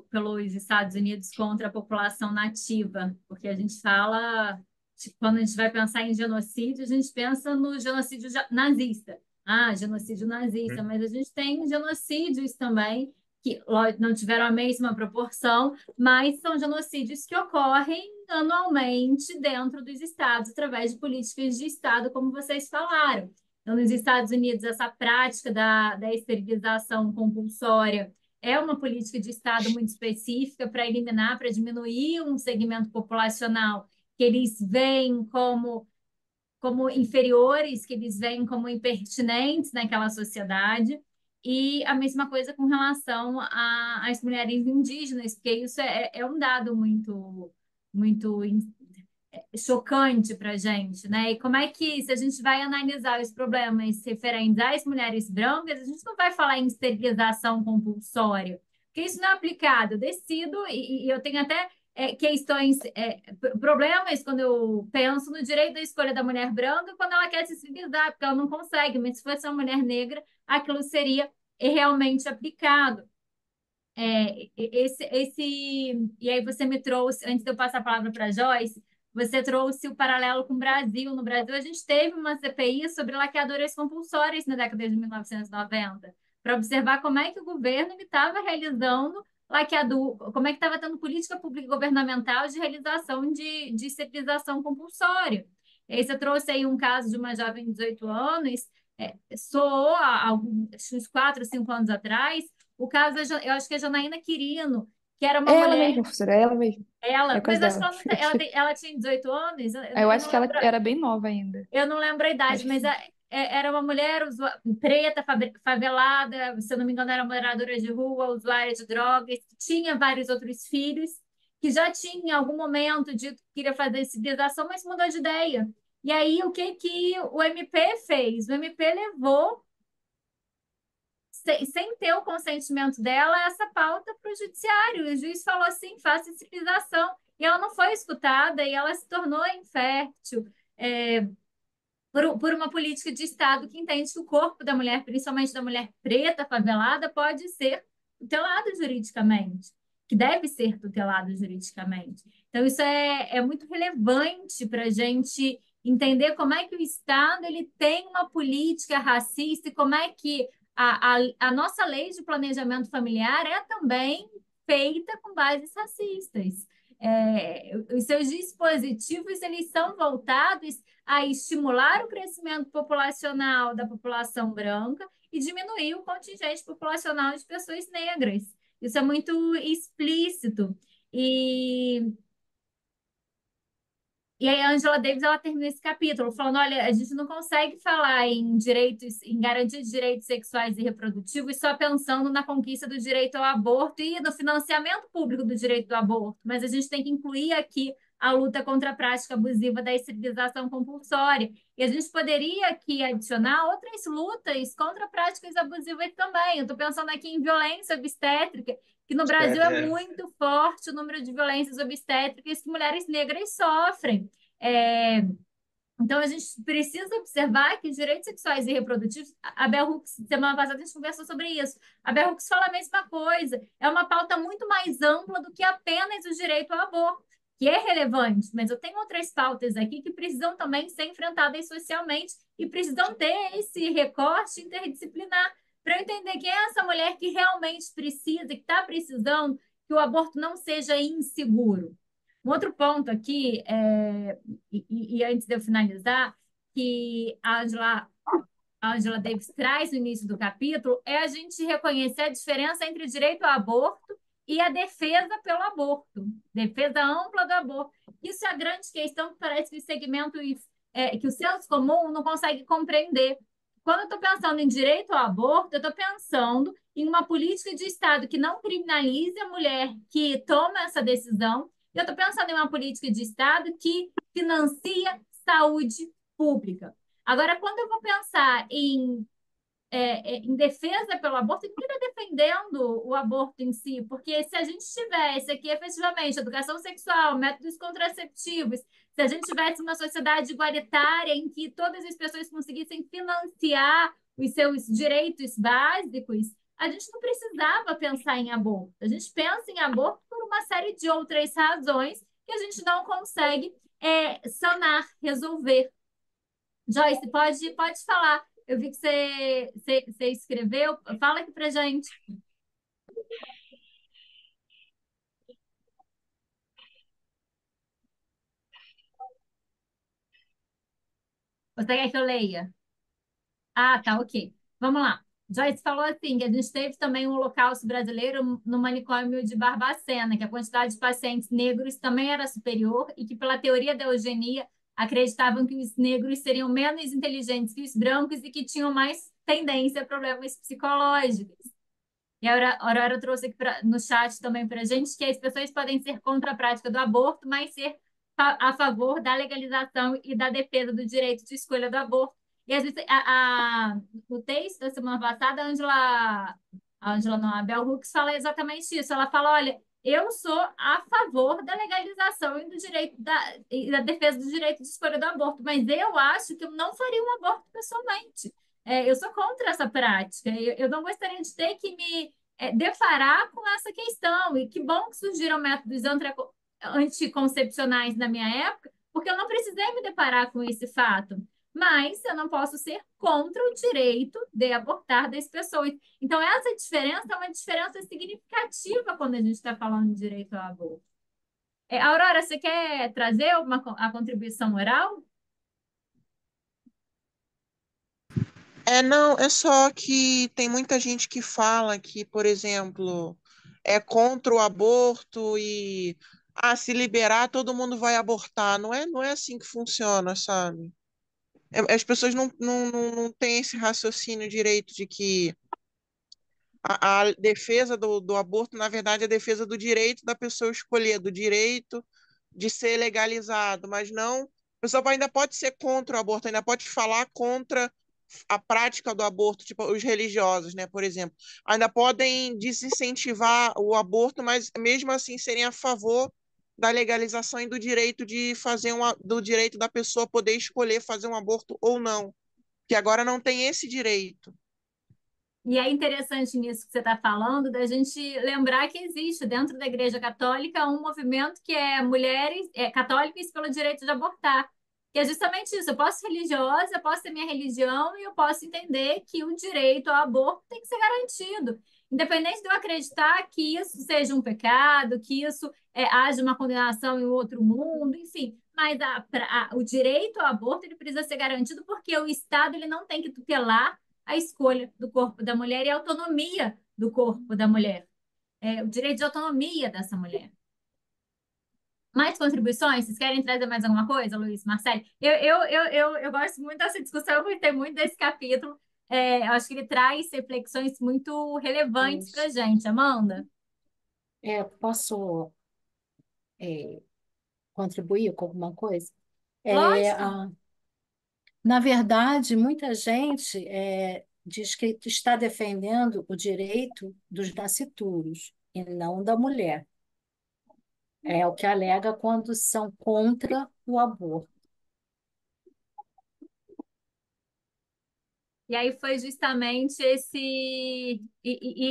pelos Estados Unidos contra a população nativa, porque a gente fala, tipo, quando a gente vai pensar em genocídio, a gente pensa no genocídio nazista. Ah, genocídio nazista,
Uhum.
mas a gente tem genocídios também que não tiveram a mesma proporção, mas são genocídios que ocorrem anualmente dentro dos estados, através de políticas de estado, como vocês falaram. Então, nos Estados Unidos, essa prática da esterilização compulsória é uma política de estado muito específica para eliminar, para diminuir um segmento populacional que eles veem como inferiores, que eles veem como impertinentes naquela sociedade. E a mesma coisa com relação às mulheres indígenas, porque isso é um dado muito chocante para a gente, né? E como é que, se a gente vai analisar os problemas referentes às mulheres brancas, a gente não vai falar em esterilização compulsória, porque isso não é aplicado. Eu decido, e eu tenho até questões, problemas quando eu penso no direito da escolha da mulher branca quando ela quer se esterilizar, porque ela não consegue, mas se fosse uma mulher negra, aquilo seria realmente aplicado. E aí você me trouxe, antes de eu passar a palavra para a Joyce, você trouxe o paralelo com o Brasil. No Brasil, a gente teve uma CPI sobre laqueadoras compulsórias na década de 1990, para observar como é que o governo estava realizando laqueador, como é que estava tendo política pública governamental de realização de esterilização compulsória. E aí você trouxe aí um caso de uma jovem de 18 anos, soou há uns 4, 5 anos atrás, o caso, eu acho que é Janaína Quirino, que era uma
É ela
mulher,
mesma, professora, é ela mesma. É o caso
mas acho que
dela.
ela, não ela tinha 18 anos,
Eu
eu
acho
não
que ela
lembro,
era bem nova ainda.
eu não lembro a idade,
Acho que
mas
sim.
era uma mulher preta, favelada, se eu não me engano, era moradora de rua, usuária de drogas, tinha vários outros filhos, que já tinha em algum momento dito que queria fazer civilização, mas mudou de ideia. E aí, o que que o MP fez? O MP levou sem ter o consentimento dela, essa pauta para o judiciário. O juiz falou assim: faça civilização. E ela não foi escutada e ela se tornou infértil por uma política de Estado que entende que o corpo da mulher, principalmente da mulher preta, favelada, pode ser tutelado juridicamente, que deve ser tutelado juridicamente. Então, isso é muito relevante para a gente entender como é que o Estado ele tem uma política racista e como é que a nossa lei de planejamento familiar é também feita com bases racistas. Os seus dispositivos eles são voltados a estimular o crescimento populacional da população branca e diminuir o contingente populacional de pessoas negras. Isso é muito explícito. E e aí a Angela Davis ela termina esse capítulo falando, olha, a gente não consegue falar em direitos, em garantia de direitos sexuais e reprodutivos só pensando na conquista do direito ao aborto e no financiamento público do direito do aborto, mas a gente tem que incluir aqui a luta contra a prática abusiva da esterilização compulsória. E a gente poderia aqui adicionar outras lutas contra práticas abusivas também. Eu estou pensando aqui em violência obstétrica, que no Brasil é
É.
muito forte o número de violências obstétricas que mulheres negras sofrem. É, então, a gente precisa observar que os direitos sexuais e reprodutivos, a Bell Hooks, semana passada a gente conversou sobre isso, a Bell Hooks fala a mesma coisa, é uma pauta muito mais ampla do que apenas o direito ao aborto, que é relevante, mas eu tenho outras pautas aqui que precisam também ser enfrentadas socialmente e precisam ter esse recorte interdisciplinar para eu entender quem é essa mulher que realmente precisa, que está precisando que o aborto não seja inseguro. Um outro ponto aqui, e antes de eu finalizar, que a Angela Davis traz no início do capítulo, é a gente reconhecer a diferença entre o direito ao aborto e a defesa pelo aborto, defesa ampla do aborto. Isso é a grande questão que parece que os segmentos, que o senso comum não consegue compreender. Quando eu estou pensando em direito ao aborto, eu estou pensando em uma política de Estado que não criminalize a mulher que toma essa decisão. Eu estou pensando em uma política de Estado que financia saúde pública. Agora, quando eu vou pensar em defesa pelo aborto, ninguém está defendendo o aborto em si, porque se a gente tivesse aqui efetivamente educação sexual, métodos contraceptivos, se a gente tivesse uma sociedade igualitária em que todas as pessoas conseguissem financiar os seus direitos básicos, a gente não precisava pensar em aborto. A gente pensa em aborto por uma série de outras razões que a gente não consegue sanar, resolver. Joyce, pode falar. Eu vi que você escreveu. Fala aqui pra gente. Você quer que eu leia? Ah, tá, ok. Vamos lá. Joyce falou assim, que a gente teve também um holocausto brasileiro no manicômio de Barbacena, que a quantidade de pacientes negros também era superior e que, pela teoria da eugenia, acreditavam que os negros seriam menos inteligentes que os brancos e que tinham mais tendência a problemas psicológicos. E a Aurora trouxe aqui no chat também para a gente que as pessoas podem ser contra a prática do aborto, mas ser a favor da legalização e da defesa do direito de escolha do aborto. E às vezes, no texto da semana passada, a Angela não, a Bell Hooks fala exatamente isso. Ela fala, olha, eu sou a favor da legalização e da defesa do direito de escolha do aborto, mas eu acho que eu não faria um aborto pessoalmente. Eu sou contra essa prática. Eu não gostaria de ter que me deparar com essa questão. E que bom que surgiram métodos anticoncepcionais na minha época, porque eu não precisei me deparar com esse fato. Mas eu não posso ser contra o direito de abortar das pessoas. Então, essa diferença é uma diferença significativa quando a gente está falando de direito ao aborto. Aurora, você quer trazer a contribuição oral?
Não, é só que tem muita gente que fala que, por exemplo, é contra o aborto e se liberar, todo mundo vai abortar. Não é assim que funciona, sabe? As pessoas não têm esse raciocínio direito de que a defesa do aborto, na verdade, é a defesa do direito da pessoa escolher, do direito de ser legalizado, mas não. A pessoa ainda pode ser contra o aborto, ainda pode falar contra a prática do aborto, tipo os religiosos, né, por exemplo, ainda podem desincentivar o aborto, mas mesmo assim serem a favor da legalização e do direito de do direito da pessoa poder escolher fazer um aborto ou não, que agora não tem esse direito.
E é interessante nisso que você está falando, da gente lembrar que existe dentro da Igreja Católica um movimento que é mulheres católicas pelo direito de abortar. Que é justamente isso. Eu posso ser religiosa, eu posso ter minha religião e eu posso entender que o direito ao aborto tem que ser garantido. Independente de eu acreditar que isso seja um pecado, que isso haja uma condenação em outro mundo, enfim. Mas o direito ao aborto ele precisa ser garantido porque o Estado ele não tem que tutelar a escolha do corpo da mulher e a autonomia do corpo da mulher, o direito de autonomia dessa mulher. Mais contribuições? Vocês querem trazer mais alguma coisa, Luiz, Marcelo? Eu gosto muito dessa discussão, eu gostei muito desse capítulo. Eu acho que ele traz reflexões muito relevantes para a gente. Amanda?
Posso contribuir com alguma coisa?
Lógico.
Na verdade, muita gente diz que está defendendo o direito dos nascituros e não da mulher. É o que alega quando são contra o aborto.
E aí foi justamente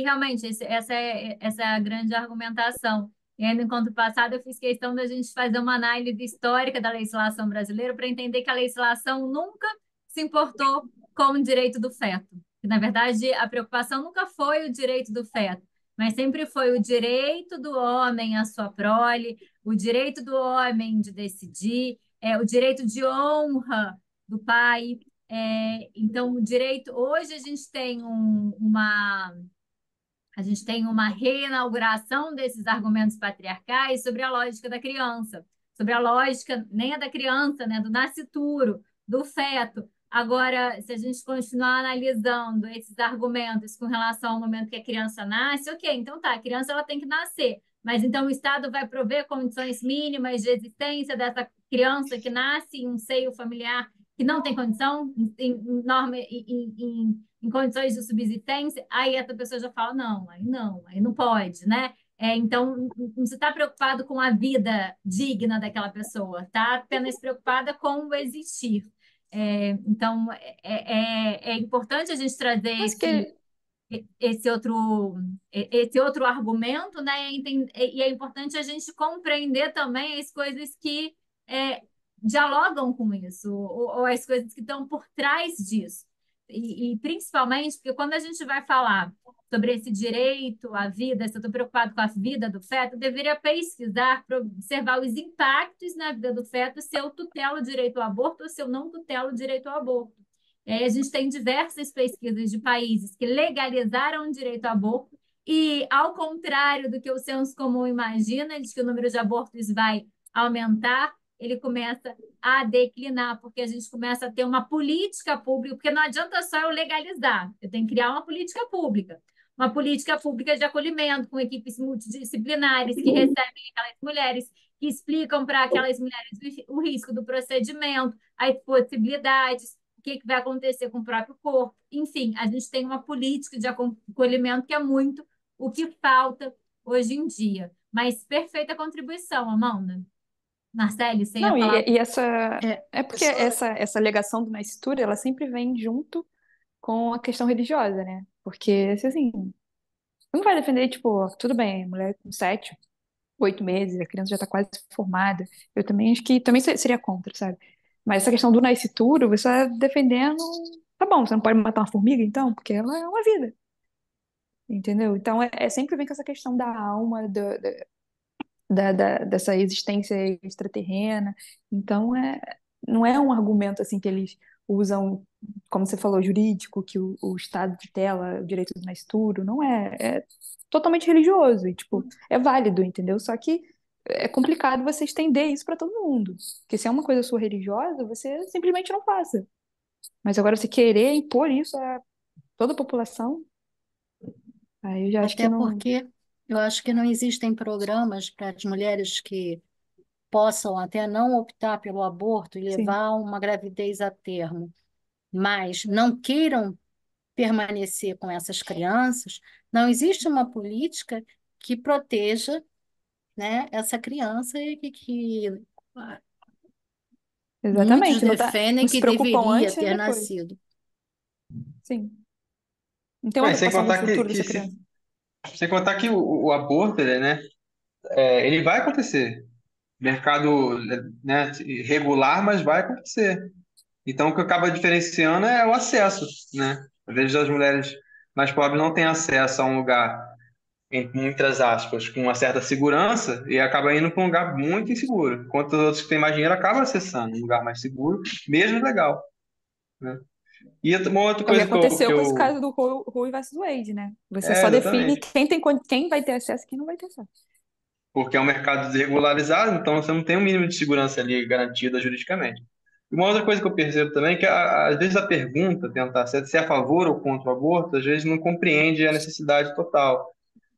realmente essa é a grande argumentação. E aí, no encontro passado, eu fiz questão da gente fazer uma análise histórica da legislação brasileira para entender que a legislação nunca se importou com o direito do feto. Que, na verdade, a preocupação nunca foi o direito do feto, mas sempre foi o direito do homem à sua prole, o direito do homem de decidir, o direito de honra do pai. Então, o direito. Hoje a gente tem uma reinauguração desses argumentos patriarcais sobre a lógica da criança, sobre a lógica nem a da criança, né, do nascituro, do feto. Agora, se a gente continuar analisando esses argumentos com relação ao momento que a criança nasce, ok, então tá, a criança ela tem que nascer, mas então o Estado vai prover condições mínimas de existência dessa criança que nasce em um seio familiar que não tem condição, norma, em condições de subsistência, aí essa pessoa já fala, não, aí não pode, né? Então, não se está preocupado com a vida digna daquela pessoa, está apenas preocupada com o existir. Então, é importante a gente trazer
Acho que
esse outro argumento, né? E é importante a gente compreender também as coisas que é, dialogam com isso, ou as coisas que estão por trás disso. E principalmente porque quando a gente vai falar sobre esse direito à vida, se eu estou preocupado com a vida do feto, eu deveria pesquisar para observar os impactos na vida do feto, se eu tutelo o direito ao aborto ou se eu não tutelo o direito ao aborto. A gente tem diversas pesquisas de países que legalizaram o direito ao aborto e, ao contrário do que o senso comum imagina, de que o número de abortos vai aumentar, ele começa a declinar, porque a gente começa a ter uma política pública, porque não adianta só eu legalizar, eu tenho que criar uma política pública de acolhimento, com equipes multidisciplinares que recebem aquelas mulheres, que explicam para aquelas mulheres o risco do procedimento, as possibilidades, o que vai acontecer com o próprio corpo. Enfim, a gente tem uma política de acolhimento que é muito o que falta hoje em dia. Mas perfeita contribuição, Amanda. Marcele, você ia
não,
falar?
e essa
É,
porque
Professora,
essa alegação do nascitura, ela sempre vem junto com a questão religiosa, né? Porque assim, não vai defender, tipo, tudo bem, mulher com 7, 8 meses, a criança já tá quase formada. Eu também acho que também seria contra, sabe? Mas essa questão do nascituro, você tá defendendo. Tá bom, você não pode matar uma formiga, então, porque ela é uma vida, entendeu? Então sempre vem com essa questão da alma, dessa existência extraterrena. Então, não é um argumento assim que eles usam, como você falou, jurídico, que o Estado tutela o direito do nascituro. Não é. É totalmente religioso e, tipo, é válido, entendeu? Só que é complicado você estender isso para todo mundo. Porque se é uma coisa sua religiosa, você simplesmente não faça. Mas agora, você querer impor isso a toda a população, aí eu já acho que
até
não.
porque eu acho que não existem programas para as mulheres que possam até não optar pelo aborto e
Sim,
levar uma gravidez a termo, mas não queiram permanecer com essas crianças, não existe uma política que proteja, né, essa criança e que muitos
exatamente. Não tá,
defendem
não se
que
preocupam
deveria
antes nem
ter
depois.
nascido.
Sim. Não tem
É,
uma
sem
preocupação no
contar
futuro dessa criança.
sem contar que o aborto, ele, né, ele vai acontecer. Mercado, né, irregular, mas vai acontecer. Então, o que acaba diferenciando é o acesso, né? Às vezes as mulheres mais pobres não têm acesso a um lugar, entre muitas aspas, com uma certa segurança e acaba indo para um lugar muito inseguro. Enquanto os outros que têm mais dinheiro acabam acessando um lugar mais seguro, mesmo legal, né? E uma outra
É o que
coisa que
aconteceu com esse
eu...
caso do Roe versus Wade, né? Você
É,
só define
exatamente.
quem vai ter acesso e quem não vai ter acesso.
Porque é um mercado desregularizado, então você não tem um mínimo de segurança ali garantida juridicamente. Uma outra coisa que eu percebo também é que, às vezes, a pergunta, tentar ser a favor ou contra o aborto, às vezes não compreende a necessidade total.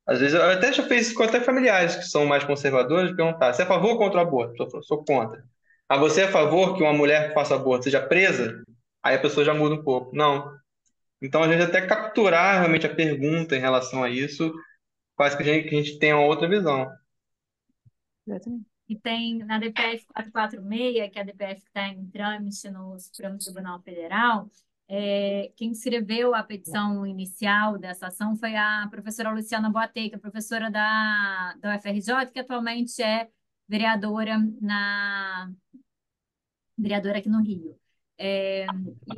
Às vezes, eu até já fiz isso com até familiares que são mais conservadores, perguntar, você é a favor ou contra o aborto? Sou contra. Ah, você é a favor que uma mulher que faça aborto seja presa? Aí a pessoa já muda um pouco. Não. Então, às vezes, até capturar realmente a pergunta em relação a isso faz que a gente tenha uma outra visão.
Exatamente.
E tem na DPF 446, que é a DPF que está em trâmite no Supremo Tribunal Federal, quem escreveu a petição inicial dessa ação foi a professora Luciana Boatê, que é professora da UFRJ, que atualmente é vereadora vereadora aqui no Rio. É,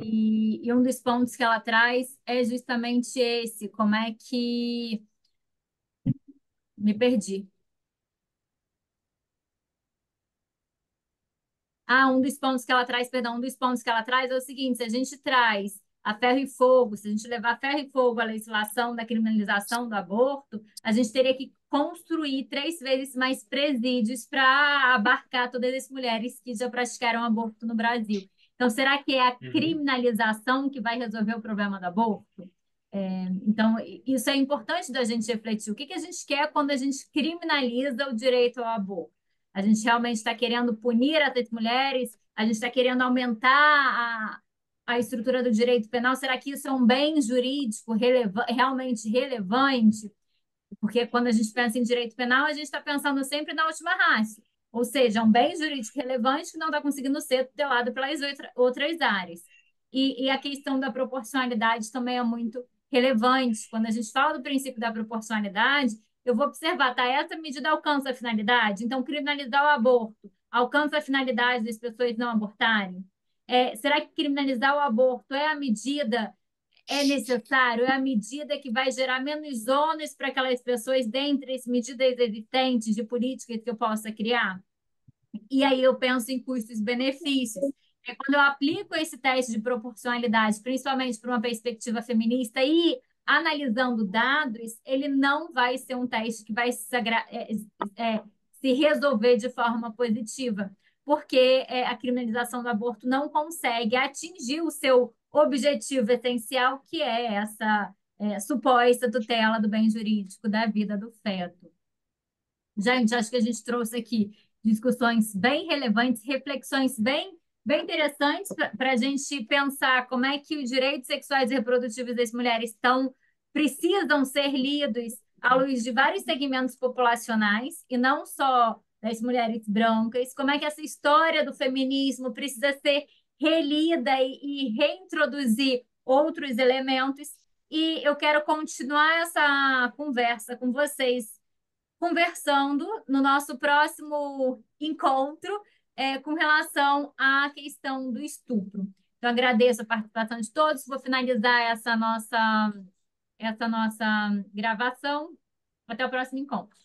e um dos pontos que ela traz é justamente esse, como é que... Me perdi. Um dos pontos que ela traz, perdão, um dos pontos que ela traz é o seguinte: se a gente traz a ferro e fogo, se a gente levar ferro e fogo à legislação da criminalização do aborto, a gente teria que construir 3 vezes mais presídios para abarcar todas as mulheres que já praticaram aborto no Brasil. Então, será que é a
Uhum.
criminalização que vai resolver o problema do aborto? Então, isso é importante da gente refletir. O que a gente quer quando a gente criminaliza o direito ao aborto? A gente realmente está querendo punir essas mulheres? A gente está querendo aumentar a estrutura do direito penal. Será que isso é um bem jurídico realmente relevante? Porque quando a gente pensa em direito penal, a gente está pensando sempre na última ratio, ou seja, é um bem jurídico relevante que não está conseguindo ser tutelado pelas outras áreas. E a questão da proporcionalidade também é muito relevante. Quando a gente fala do princípio da proporcionalidade, eu vou observar, tá? Essa medida alcança a finalidade? Então, criminalizar o aborto alcança a finalidade das pessoas não abortarem? Será que criminalizar o aborto é a medida necessário, é a medida que vai gerar menos ônus para aquelas pessoas dentre as medidas existentes de políticas que eu possa criar? E aí eu penso em custos-benefícios. Quando eu aplico esse teste de proporcionalidade, principalmente para uma perspectiva feminista e analisando dados, ele não vai ser um teste que vai se resolver de forma positiva, porque a criminalização do aborto não consegue atingir o seu objetivo essencial, que é essa suposta tutela do bem jurídico da vida do feto. Gente, acho que a gente trouxe aqui discussões bem relevantes, reflexões bem interessantes para a gente pensar como é que os direitos sexuais e reprodutivos das mulheres precisam ser lidos à luz de vários segmentos populacionais e não só das mulheres brancas, como é que essa história do feminismo precisa ser relida e reintroduzir outros elementos. E eu quero continuar essa conversa com vocês conversando no nosso próximo encontro com relação à questão do estupro. Então, agradeço a participação de todos. Vou finalizar essa nossa gravação. Até o próximo encontro.